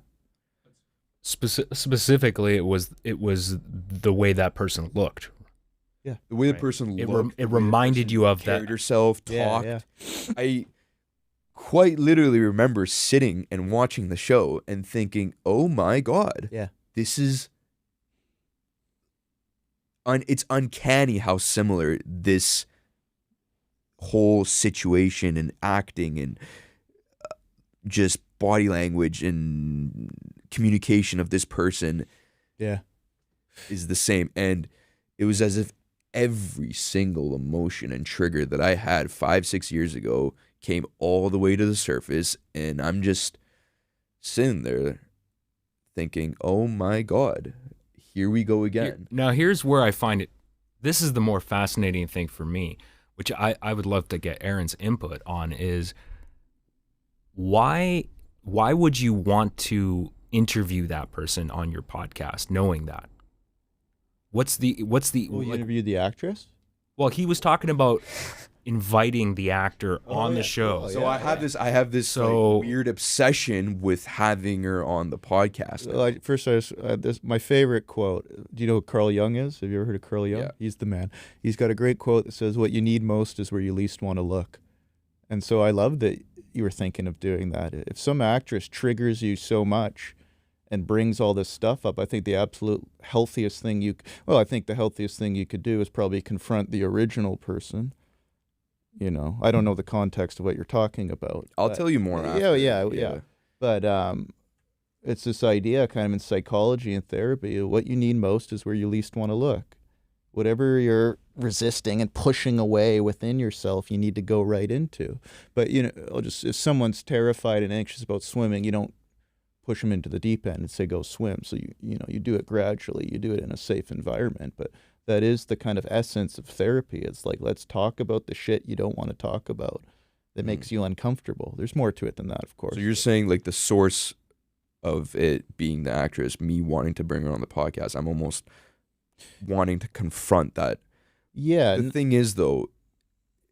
Specifically, it was the way that person looked. Yeah, the way the person looked. It reminded you of that. Carried herself, talked. Yeah. I quite literally remember sitting and watching the show and thinking, "Oh my God, this is." It's uncanny how similar this whole situation and acting and just body language and communication of this person is the same. And it was as if every single emotion and trigger that I had 5-6 years ago came all the way to the surface, and I'm just sitting there thinking, oh my God, here we go again. Now here's where I find it, this is the more fascinating thing for me, which I would love to get Aaron's input on, is why would you want to interview that person on your podcast knowing that? What's the you interviewed the actress? Well, he was talking about inviting the actor on the show. So I have this weird obsession with having her on the podcast. My favorite quote. Do you know who Carl Jung is? Have you ever heard of Carl Jung? Yeah. He's the man. He's got a great quote that says, "What you need most is where you least want to look." And so I love that you were thinking of doing that. If some actress triggers you so much and brings all this stuff up, I think the healthiest thing you could do is probably confront the original person. You know, I don't know the context of what you're talking about. I'll tell you more after. Yeah. But it's this idea kind of in psychology and therapy, what you need most is where you least want to look. Whatever you're resisting and pushing away within yourself, you need to go right into. But, if someone's terrified and anxious about swimming, you don't push them into the deep end and say, go swim. So, you do it gradually. You do it in a safe environment. But that is the kind of essence of therapy. It's like, let's talk about the shit you don't want to talk about that makes you uncomfortable. There's more to it than that, of course. So you're saying like the source of it being the actress, me wanting to bring her on the podcast, I'm almost wanting to confront that. Yeah. The thing is, though,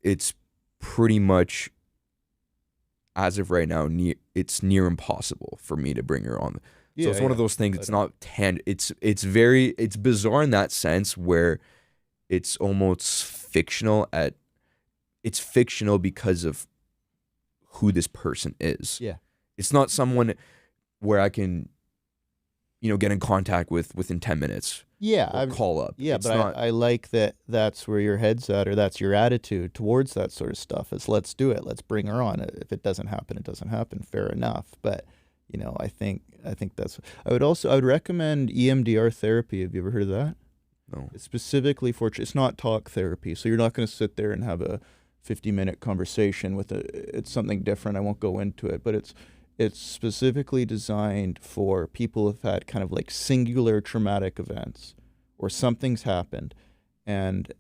it's pretty much, as of right now, it's near impossible for me to bring her on. So it's one of those things. It's not it's bizarre in that sense where it's almost fictional. It's fictional because of who this person is. Yeah, it's not someone where I can, get in contact with within 10 minutes. Yeah, or call up. Yeah, but I like that. That's where your head's at, or that's your attitude towards that sort of stuff. Is let's do it. Let's bring her on. If it doesn't happen, it doesn't happen. Fair enough. But I think that's. I would recommend EMDR therapy. Have you ever heard of that? No. It's specifically for. It's not talk therapy, so you're not going to sit there and have a 50-minute conversation with it's something different. I won't go into it, but it's specifically designed for people who've had kind of like singular traumatic events, or something's happened, and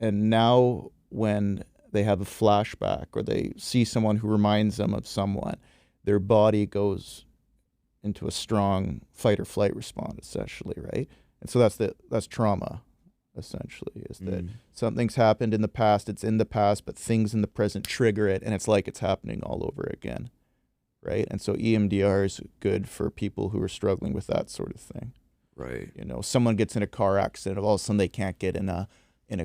now when they have a flashback or they see someone who reminds them of someone, their body goes into a strong fight or flight response, essentially, right? And so that's trauma, essentially, is that something's happened in the past, it's in the past, but things in the present trigger it, and it's like it's happening all over again, right? And so EMDR is good for people who are struggling with that sort of thing. Right. You know, someone gets in a car accident, all of a sudden they can't get in a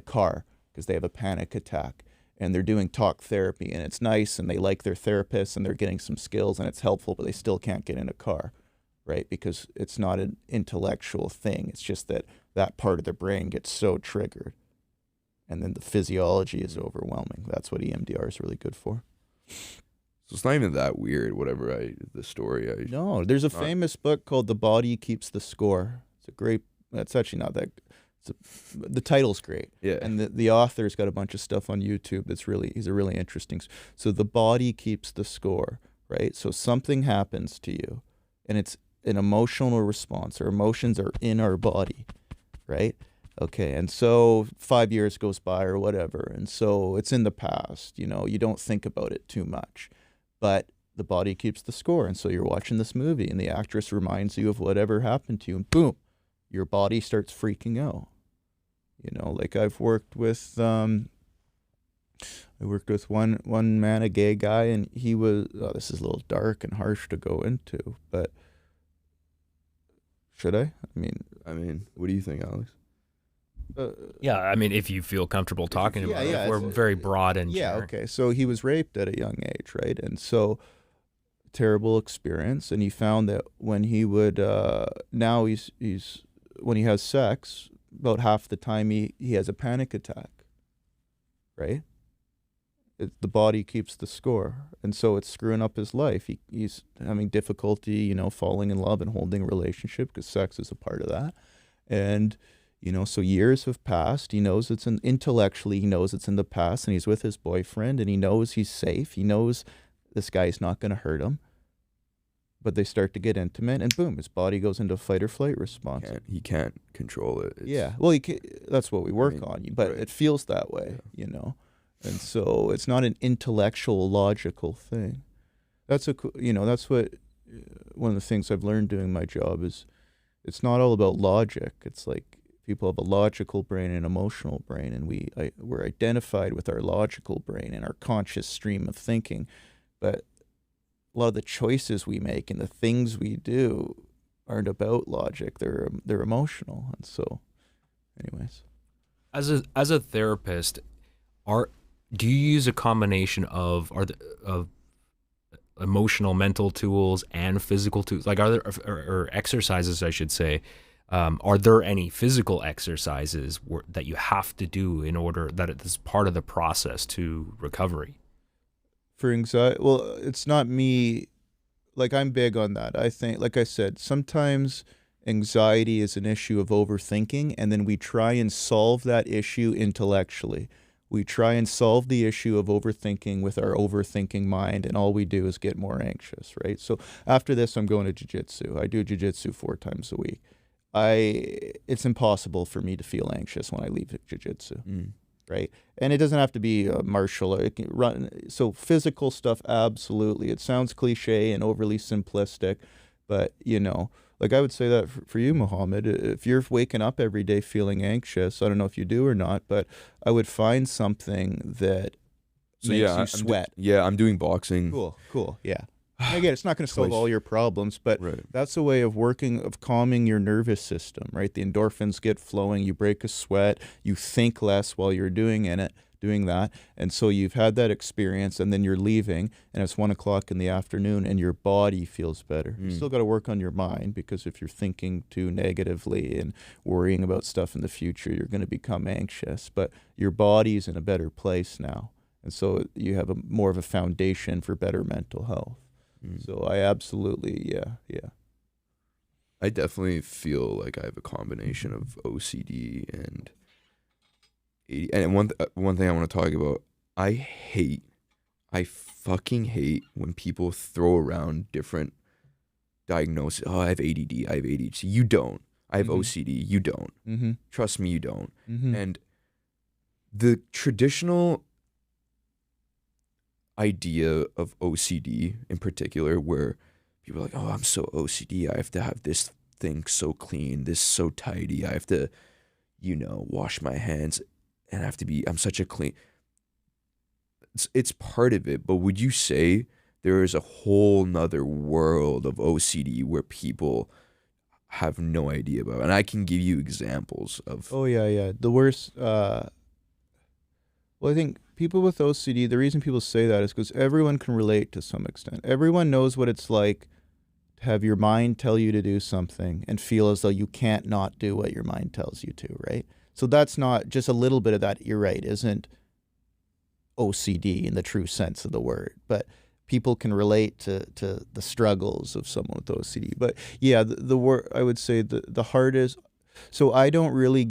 car because they have a panic attack, and they're doing talk therapy, and it's nice, and they like their therapist, and they're getting some skills, and it's helpful, but they still can't get in a car, right? Because it's not an intellectual thing. It's just that part of the brain gets so triggered, and then the physiology is overwhelming. That's what EMDR is really good for. So it's not even that weird, the story. No, there's a famous book called The Body Keeps the Score. It's actually not that, the title's great. Yeah. And the author's got a bunch of stuff on YouTube he's a really interesting. So the body keeps the score, right? So something happens to you, and it's an emotional response. Our emotions are in our body, right? Okay, and so 5 years goes by or whatever, and so it's in the past, you know, you don't think about it too much, but the body keeps the score, and so you're watching this movie, and the actress reminds you of whatever happened to you, and boom, your body starts freaking out. You know, like I've worked with one man, a gay guy, and he was, this is a little dark and harsh to go into, but should I? I mean, what do you think, Alex? Yeah, I mean, if you feel comfortable talking about it, we're very broad and sharing. Okay. So he was raped at a young age, right? And so terrible experience, and he found that when he would now he's when he has sex, about half the time he has a panic attack, right? The body keeps the score, and so it's screwing up his life. He's having difficulty, you know, falling in love and holding a relationship because sex is a part of that. And, you know, so years have passed. He knows intellectually, he knows it's in the past, and he's with his boyfriend, and he knows he's safe. He knows this guy's not going to hurt him. But they start to get intimate, and boom, his body goes into fight or flight response. He can't control it. Well, that's what we work on, but right. It feels that way, you know. And so it's not an intellectual, logical thing. That's what one of the things I've learned doing my job is it's not all about logic. It's like people have a logical brain and an emotional brain, and we're identified with our logical brain and our conscious stream of thinking. But a lot of the choices we make and the things we do aren't about logic. They're emotional. And so, anyways. As a therapist, do you use a combination of emotional, mental tools and physical tools? Like, are there or exercises, I should say? Are there any physical exercises that you have to do in order that it's part of the process to recovery? For anxiety, well, it's not me. Like, I'm big on that. I think, like I said, sometimes anxiety is an issue of overthinking, and then we try and solve that issue intellectually. We try and solve the issue of overthinking with our overthinking mind, and all we do is get more anxious, right? So after this, I'm going to jiu-jitsu. I do jiu-jitsu 4 times a week. It's impossible for me to feel anxious when I leave jiu-jitsu, right? And it doesn't have to be martial. It can run. So physical stuff, absolutely. It sounds cliche and overly simplistic, but, you know, like I would say that for you, Mohammed, if you're waking up every day feeling anxious, I don't know if you do or not, but I would find something that makes you sweat. I'm doing boxing. Cool, yeah. Again, it's not going to solve all your problems, but that's a way of calming your nervous system, right? The endorphins get flowing, you break a sweat, you think less while you're doing that, and so you've had that experience, and then you're leaving, and it's 1 o'clock in the afternoon, and your body feels better. You still got to work on your mind, because if you're thinking too negatively and worrying about stuff in the future, you're going to become anxious, but your body's in a better place now, and so you have more of a foundation for better mental health. So I absolutely, yeah. I definitely feel like I have a combination of OCD and ADHD. And one thing I want to talk about, I fucking hate when people throw around different diagnoses. Oh, I have ADD, I have ADHD. You don't. I have OCD. You don't. Mm-hmm. Trust me, you don't. Mm-hmm. And the traditional idea of OCD in particular, where people are like, oh, I'm so OCD. I have to have this thing so clean, this so tidy. I have to, wash my hands and I'm such a clean. It's part of it, but would you say there is a whole nother world of OCD where people have no idea about? And I can give you examples of. Oh yeah. The worst. Well, I think people with OCD, the reason people say that is because everyone can relate to some extent. Everyone knows what it's like to have your mind tell you to do something and feel as though you can't not do what your mind tells you to, right? So that's not just a little bit of that. You're right, isn't OCD in the true sense of the word, but people can relate to the struggles of someone with OCD. But yeah, the word, I would say the hardest. So I don't really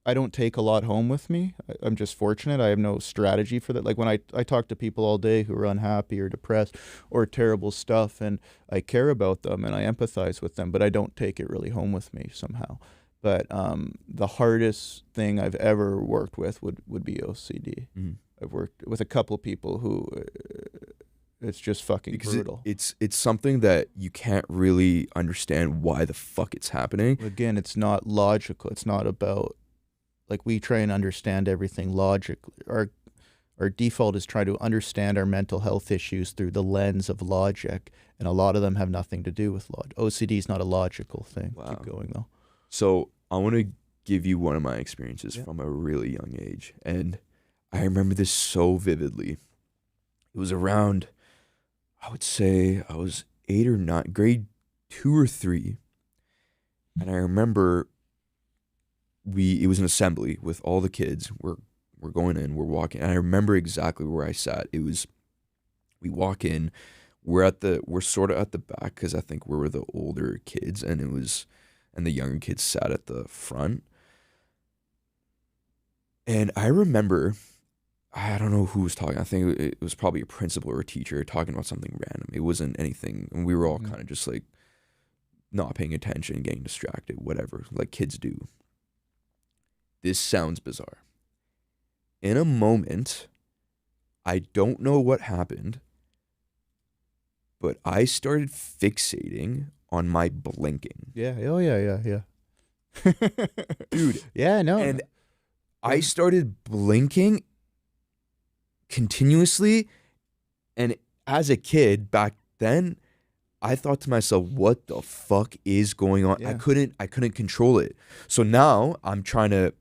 I don't take a lot home with me. I'm just fortunate. I have no strategy for that. Like when I talk to people all day who are unhappy or depressed or terrible stuff, and I care about them and I empathize with them, but I don't take it really home with me somehow. But the hardest thing I've ever worked with would be OCD. Mm-hmm. I've worked with a couple people who it's just fucking brutal. It's something that you can't really understand why the fuck it's happening. Again, it's not logical. It's not about, like, we try and understand everything logically. Our default is try to understand our mental health issues through the lens of logic, and a lot of them have nothing to do with logic. OCD is not a logical thing. Wow. Keep going though. So I want to give you one of my experiences from a really young age. And I remember this so vividly. It was around, I would say I was 8 or 9, grade 2 or 3. And I remember it was an assembly with all the kids. We're going in, we're walking. And I remember exactly where I sat. We walk in, we're sort of at the back because I think we were the older kids, and the younger kids sat at the front. And I remember, I don't know who was talking. I think it was probably a principal or a teacher talking about something random. It wasn't anything. And we were all kind of just like not paying attention, getting distracted, whatever, like kids do. This sounds bizarre. In a moment, I don't know what happened, but I started fixating on my blinking. Yeah. Oh, yeah. Dude. Yeah, no. And I started blinking continuously. And as a kid back then, I thought to myself, what the fuck is going on? Yeah. I couldn't control it. So now I'm trying to,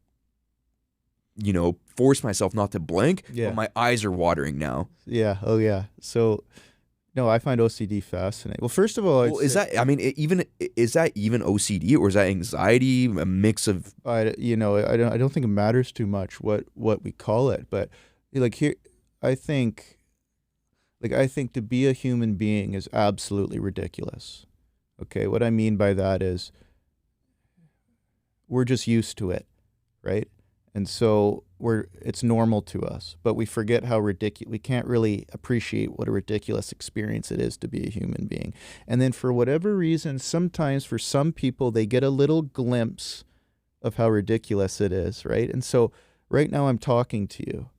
force myself not to blink, but my eyes are watering now. Yeah. Oh, yeah. So... No, I find OCD fascinating. Well, first of all, is that even OCD, or is that anxiety, a mix of? I don't think it matters too much what we call it, but I think to be a human being is absolutely ridiculous. Okay, what I mean by that is we're just used to it, right? And so it's normal to us, but we forget how ridiculous, we can't really appreciate what a ridiculous experience it is to be a human being. And then for whatever reason, sometimes for some people, they get a little glimpse of how ridiculous it is, right? And so right now I'm talking to you,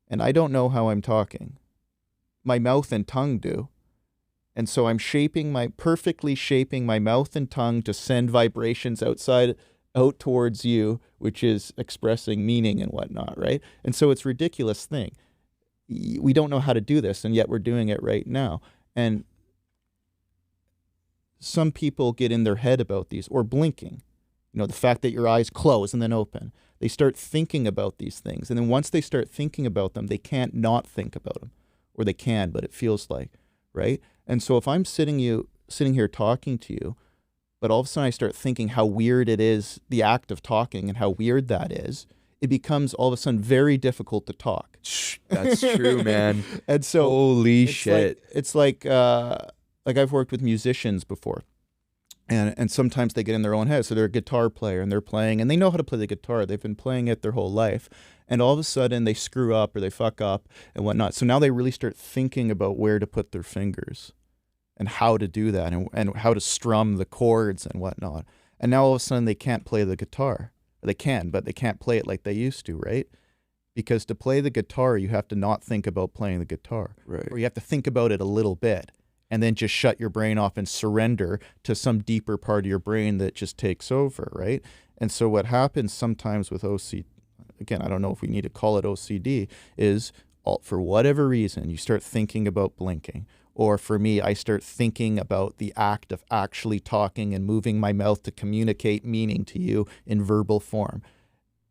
and I don't know how I'm talking. My mouth and tongue do. And so I'm perfectly shaping my mouth and tongue to send vibrations out towards you, which is expressing meaning and whatnot, right? And so it's a ridiculous thing. We don't know how to do this, and yet we're doing it right now. And some people get in their head about these, or blinking. The fact that your eyes close and then open. They start thinking about these things. And then once they start thinking about them, they can't not think about them. Or they can, but it feels like, right? And so if I'm sitting here talking to you, but all of a sudden I start thinking how weird it is, the act of talking, and how weird that is, it becomes all of a sudden very difficult to talk. That's true, man. And so holy shit. It's like I've worked with musicians before, And sometimes they get in their own head. So they're a guitar player and they're playing and they know how to play the guitar. They've been playing it their whole life. And all of a sudden they screw up or they fuck up and whatnot. So now they really start thinking about where to put their fingers and how to do that and how to strum the chords and whatnot. And now all of a sudden they can't play the guitar. They can, but they can't play it like they used to, right? Because to play the guitar, you have to not think about playing the guitar. Right. Or you have to think about it a little bit. And then just shut your brain off and surrender to some deeper part of your brain that just takes over, right? And so what happens sometimes with OCD, again, I don't know if we need to call it OCD, is for whatever reason, you start thinking about blinking. Or for me, I start thinking about the act of actually talking and moving my mouth to communicate meaning to you in verbal form.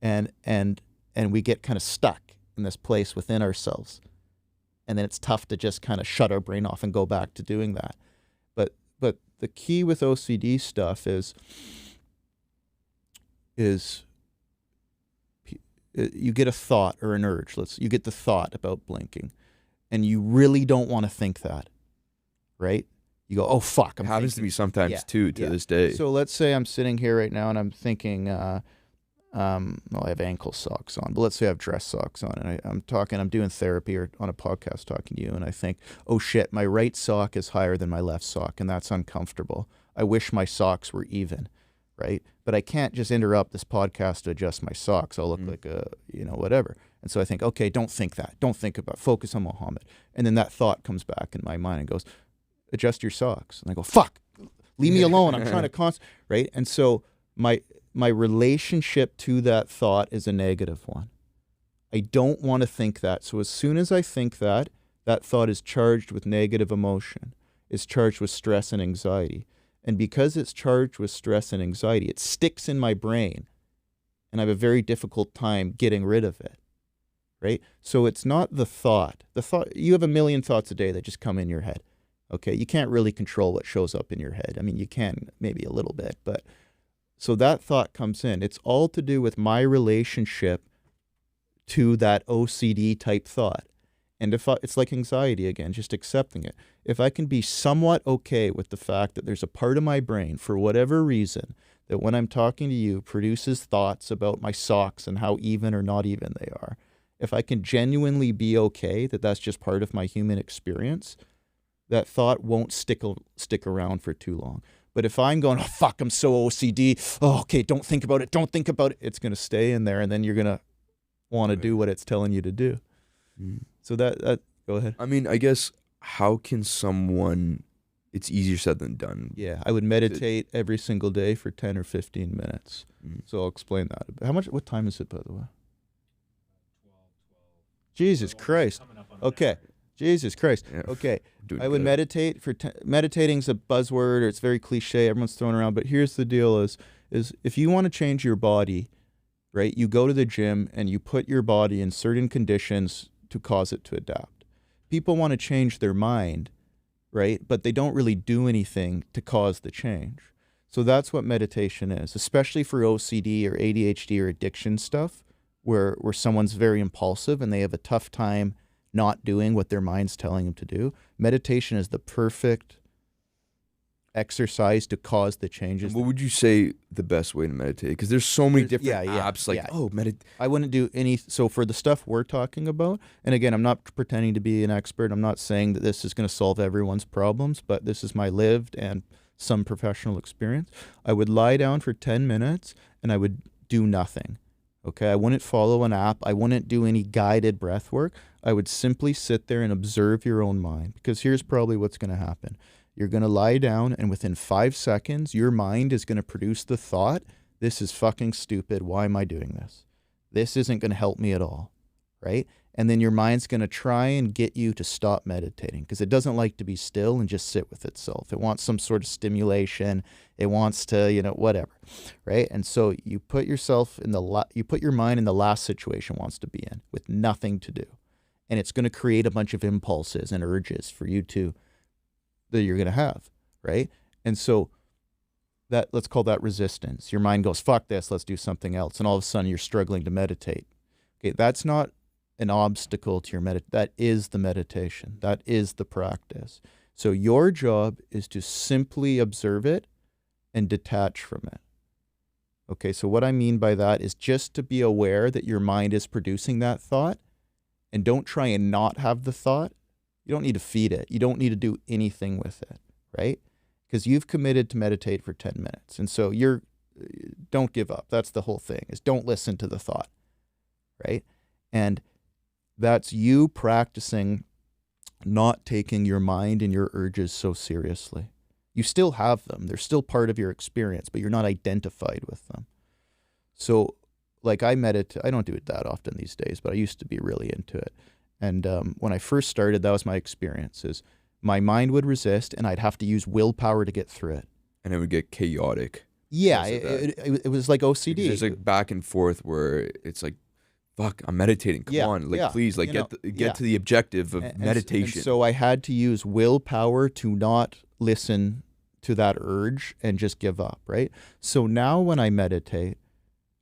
And we get kind of stuck in this place within ourselves. And then it's tough to just kind of shut our brain off and go back to doing that. But the key with OCD stuff is you get a thought or an urge. You get the thought about blinking, and you really don't want to think that, right? You go, oh fuck! It happens to me sometimes too, to this day. So let's say I'm sitting here right now and I'm thinking, well, I have ankle socks on, but let's say I have dress socks on, and I'm doing therapy or on a podcast talking to you, and I think, oh shit, my right sock is higher than my left sock, and that's uncomfortable. I wish my socks were even, right? But I can't just interrupt this podcast to adjust my socks. I'll look like a, whatever. And so I think, okay, don't think that. Don't think about it. Focus on Muhammad. And then that thought comes back in my mind and goes, adjust your socks. And I go, fuck, leave me alone. I'm trying to right? And so my relationship to that thought is a negative one. I don't want to think that. So as soon as I think that, that thought is charged with negative emotion, is charged with stress and anxiety. And because it's charged with stress and anxiety, it sticks in my brain, and I have a very difficult time getting rid of it, right? So it's not the thought. You have a million thoughts a day that just come in your head, okay? You can't really control what shows up in your head. I mean, you can maybe a little bit, but so that thought comes in. It's all to do with my relationship to that OCD type thought. And it's like anxiety again, just accepting it. If I can be somewhat okay with the fact that there's a part of my brain, for whatever reason, that when I'm talking to you produces thoughts about my socks and how even or not even they are, if I can genuinely be okay that that's just part of my human experience, that thought won't stick around for too long. But if I'm going, oh, fuck, I'm so OCD. Oh, okay, don't think about it. Don't think about it. It's going to stay in there, and then you're going to want to do what it's telling you to do. So that go ahead. I mean, I guess, how can someone, it's easier said than done. Yeah, I would meditate every single day for 10 or 15 minutes. So I'll explain that. What time is it, by the way? 12. Jesus Christ. Okay. Jesus Christ. Yeah. Okay. I would meditate meditating's a buzzword, or it's very cliche, everyone's throwing around, but here's the deal is if you want to change your body, right, you go to the gym and you put your body in certain conditions to cause it to adapt. People want to change their mind, right, but they don't really do anything to cause the change. So that's what meditation is, especially for OCD or ADHD or addiction stuff, where someone's very impulsive and they have a tough time not doing what their mind's telling them to do. Meditation is the perfect exercise to cause the changes. And what would you say the best way to meditate? Because there's so many different apps I wouldn't do any. So for the stuff we're talking about, and again, I'm not pretending to be an expert. I'm not saying that this is going to solve everyone's problems, but this is my lived and some professional experience. I would lie down for 10 minutes and I would do nothing. Okay, I wouldn't follow an app. I wouldn't do any guided breath work. I would simply sit there and observe your own mind, because here's probably what's going to happen. You're going to lie down, and within 5 seconds, your mind is going to produce the thought, this is fucking stupid. Why am I doing this? This isn't going to help me at all, right? And then your mind's going to try and get you to stop meditating, because it doesn't like to be still and just sit with itself. It wants some sort of stimulation. It wants to, whatever, right? And so you put yourself in you put your mind in the last situation it wants to be in, with nothing to do. And it's going to create a bunch of impulses and urges for you that you're going to have, right? And so let's call that resistance. Your mind goes, fuck this, let's do something else. And all of a sudden you're struggling to meditate. Okay, that's not an obstacle to your meditation. That is the meditation. That is the practice. So your job is to simply observe it and detach from it. Okay, so what I mean by that is just to be aware that your mind is producing that thought, and don't try and not have the thought. You don't need to feed it. You don't need to do anything with it, right? Because you've committed to meditate for 10 minutes. And so don't give up. That's the whole thing, is don't listen to the thought, right? And that's you practicing not taking your mind and your urges so seriously. You still have them. They're still part of your experience, but you're not identified with them. So like I meditate, I don't do it that often these days, but I used to be really into it. And when I first started, that was my experience, is my mind would resist and I'd have to use willpower to get through it. And it would get chaotic. Yeah, it was like OCD. Because there's like back and forth where it's like, fuck, I'm meditating. Come on. Like, please, like, get to the objective of meditation. And so I had to use willpower to not listen to that urge and just give up, right? So now when I meditate,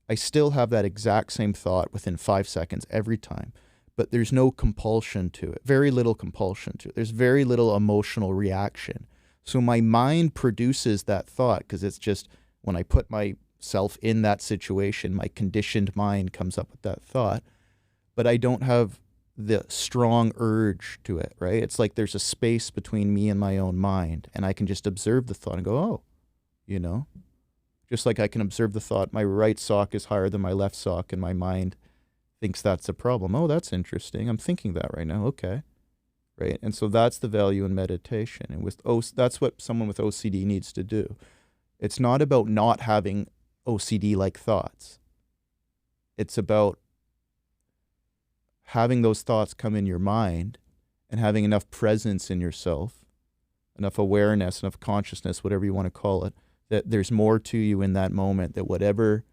I still have that exact same thought within 5 seconds every time, but there's no compulsion to it, very little compulsion to it. There's very little emotional reaction. So my mind produces that thought because it's just when I put myself in that situation, my conditioned mind comes up with that thought, but I don't have the strong urge to it, right? It's like there's a space between me and my own mind, and I can just observe the thought and go, oh, just like I can observe the thought, my right sock is higher than my left sock, and my mind thinks that's a problem. Oh, that's interesting. I'm thinking that right now. Okay. Right. And so that's the value in meditation. And that's what someone with OCD needs to do. It's not about not having OCD-like thoughts. It's about having those thoughts come in your mind and having enough presence in yourself, enough awareness, enough consciousness, whatever you want to call it, that there's more to you in that moment, that whatever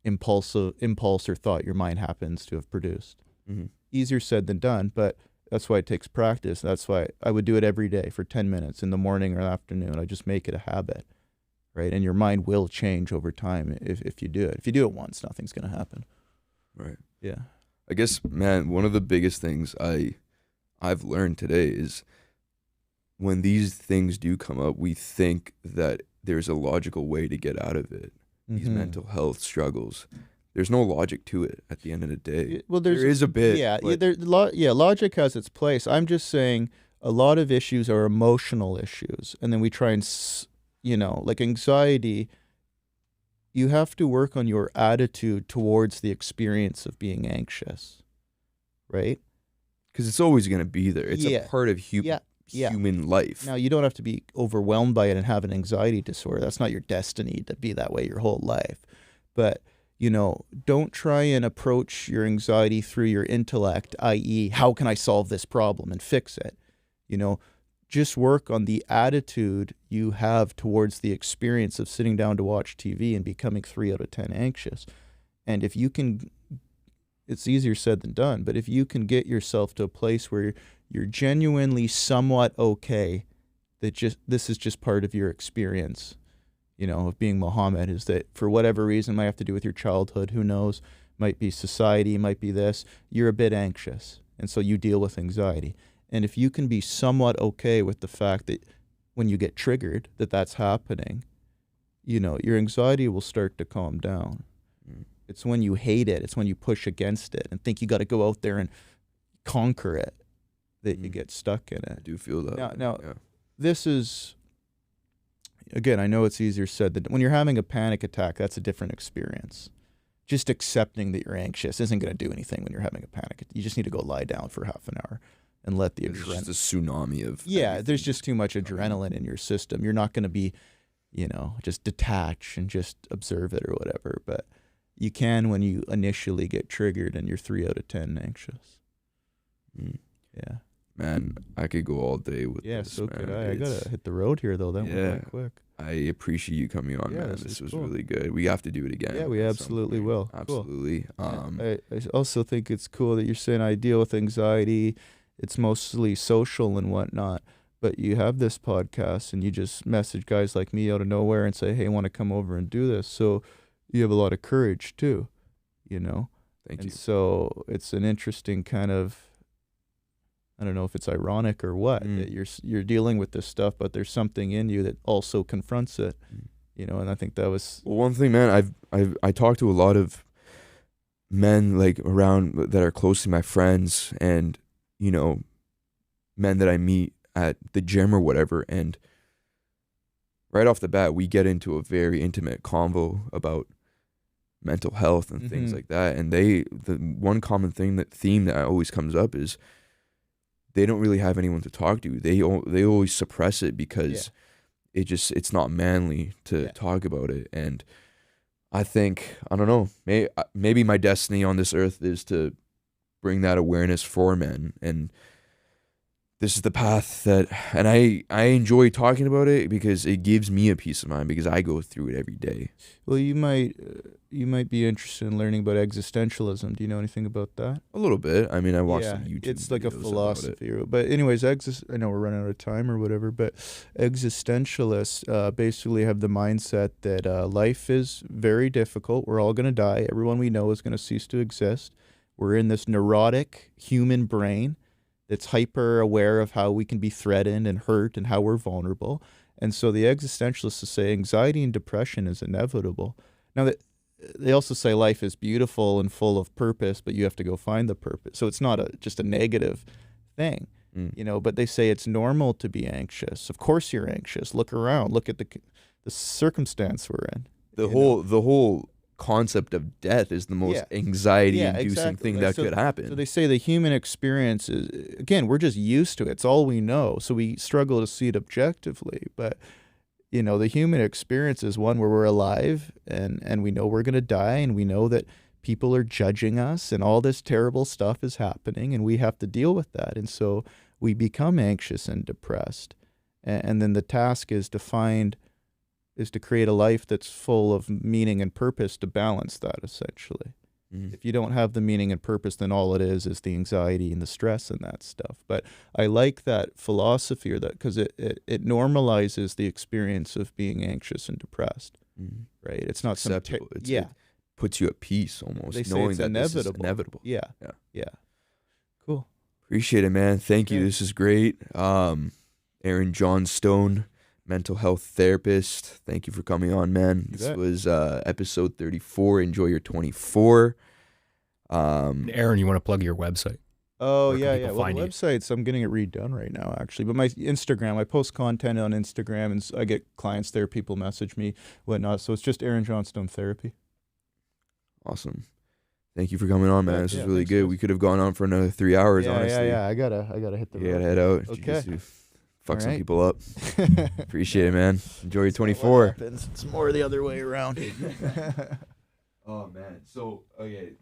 impulse or thought your mind happens to have produced. Mm-hmm. Easier said than done, but that's why it takes practice. That's why I would do it every day for 10 minutes in the morning or afternoon. I just make it a habit, right? And your mind will change over time if you do it. If you do it once, nothing's going to happen. Right. Yeah. I guess, man, one of the biggest things I've learned today is when these things do come up, we think that there's a logical way to get out of it. These mental health struggles. There's no logic to it at the end of the day. Well, there is a bit. Logic has its place. I'm just saying a lot of issues are emotional issues. And then we try and, like anxiety, you have to work on your attitude towards the experience of being anxious, right? Because it's always going to be there. It's a part of human life. Now, you don't have to be overwhelmed by it and have an anxiety disorder. That's not your destiny to be that way your whole life. But, don't try and approach your anxiety through your intellect, i.e., how can I solve this problem and fix it? Just work on the attitude you have towards the experience of sitting down to watch TV and becoming 3 out of 10 anxious. And if you can, it's easier said than done, but if you can get yourself to a place where you're genuinely somewhat okay, that this is just part of your experience, of being Muhammad, is that for whatever reason, might have to do with your childhood, who knows, might be society, might be this, you're a bit anxious. And so you deal with anxiety. And if you can be somewhat okay with the fact that when you get triggered, that's happening, your anxiety will start to calm down. Mm. It's when you hate it, it's when you push against it and think you got to go out there and conquer it that you get stuck in it. I do feel that. Now, this is, again, I know it's easier said than when you're having a panic attack, that's a different experience. Just accepting that you're anxious isn't going to do anything when you're having a panic. You just need to go lie down for half an hour and let the adrenaline. Just a tsunami of. Yeah, there's just too much adrenaline in your system. You're not going to be, just detach and just observe it or whatever. But you can when you initially get triggered and you're 3 out of 10 anxious. Mm. Yeah. Man, I could go all day with this. Yeah, so man. could I. I got to hit the road here, though. That went quick. I appreciate you coming on, man. This was cool. Really good. We have to do it again. Yeah, we absolutely will. Absolutely. Cool. I also think it's cool that you're saying I deal with anxiety. It's mostly social and whatnot. But you have this podcast and you just message guys like me out of nowhere and say, hey, I want to come over and do this. So you have a lot of courage, too, Thank you. And so it's an interesting kind of, I don't know if it's ironic or what, that you're dealing with this stuff, but there's something in you that also confronts it. you know, and I think that was Well, one thing, man, I talked to a lot of men like around that are close to my friends, and you know, men that I meet at the gym or whatever, and right off the bat, we get into a very intimate convo about mental health and things Mhm. like that. And the one common theme that always comes up is they don't really have anyone to talk to. They always suppress it because it's not manly to talk about it. And I think, I don't know, maybe my destiny on this earth is to bring that awareness for men, and this is the path that, and I enjoy talking about it because it gives me a peace of mind because I go through it every day. Well, you might be interested in learning about existentialism. Do you know anything about that? A little bit. I mean, I watched some YouTube it's like a videos about it. philosophy. But anyways, I know we're running out of time or whatever, but existentialists basically have the mindset that life is very difficult. We're all going to die. Everyone we know is going to cease to exist. We're in this neurotic human brain that's hyper aware of how we can be threatened and hurt and how we're vulnerable. And so the existentialists say anxiety and depression is inevitable. Now, they also say life is beautiful and full of purpose, but you have to go find the purpose. So it's not just a negative thing, you know, but they say it's normal to be anxious. Of course you're anxious. Look around. Look at the circumstance we're in. The whole concept of death is the most anxiety-inducing thing that could happen. So they say the human experience is, again, we're just used to it. It's all we know. So we struggle to see it objectively. But, you know, the human experience is one where we're alive and we know we're going to die, and we know that people are judging us and all this terrible stuff is happening, and we have to deal with that. And so we become anxious and depressed. And then the task is to create a life that's full of meaning and purpose to balance that, essentially. If you don't have the meaning and purpose, then all it is the anxiety and the stress and that stuff. But I like that philosophy, or that, because it normalizes the experience of being anxious and depressed, right? It's not acceptable. It puts you at peace almost, they say knowing it's that inevitable. this is inevitable. Yeah. Cool. Appreciate it, man. Thank you. This is great. Aaron Johnstone, mental health therapist. Thank you for coming on, man. This was episode 34. Enjoy your 24. Aaron, you want to plug your website? Oh, Where yeah. can people Well, find the you? websites, I'm getting it redone right now, actually. But my Instagram, I post content on Instagram, and I get clients there. People message me, whatnot. So it's just Aaron Johnstone Therapy. Awesome. Thank you for coming on, man. This is really good. Guys. We could have gone on for another 3 hours, honestly. Yeah. I gotta hit the road. You gotta head out. Okay. Jiu-jitsu. Fuck some right. people up. Appreciate it, man. Enjoy your What 24. happens. It's more the other way around. Oh, man. So, okay.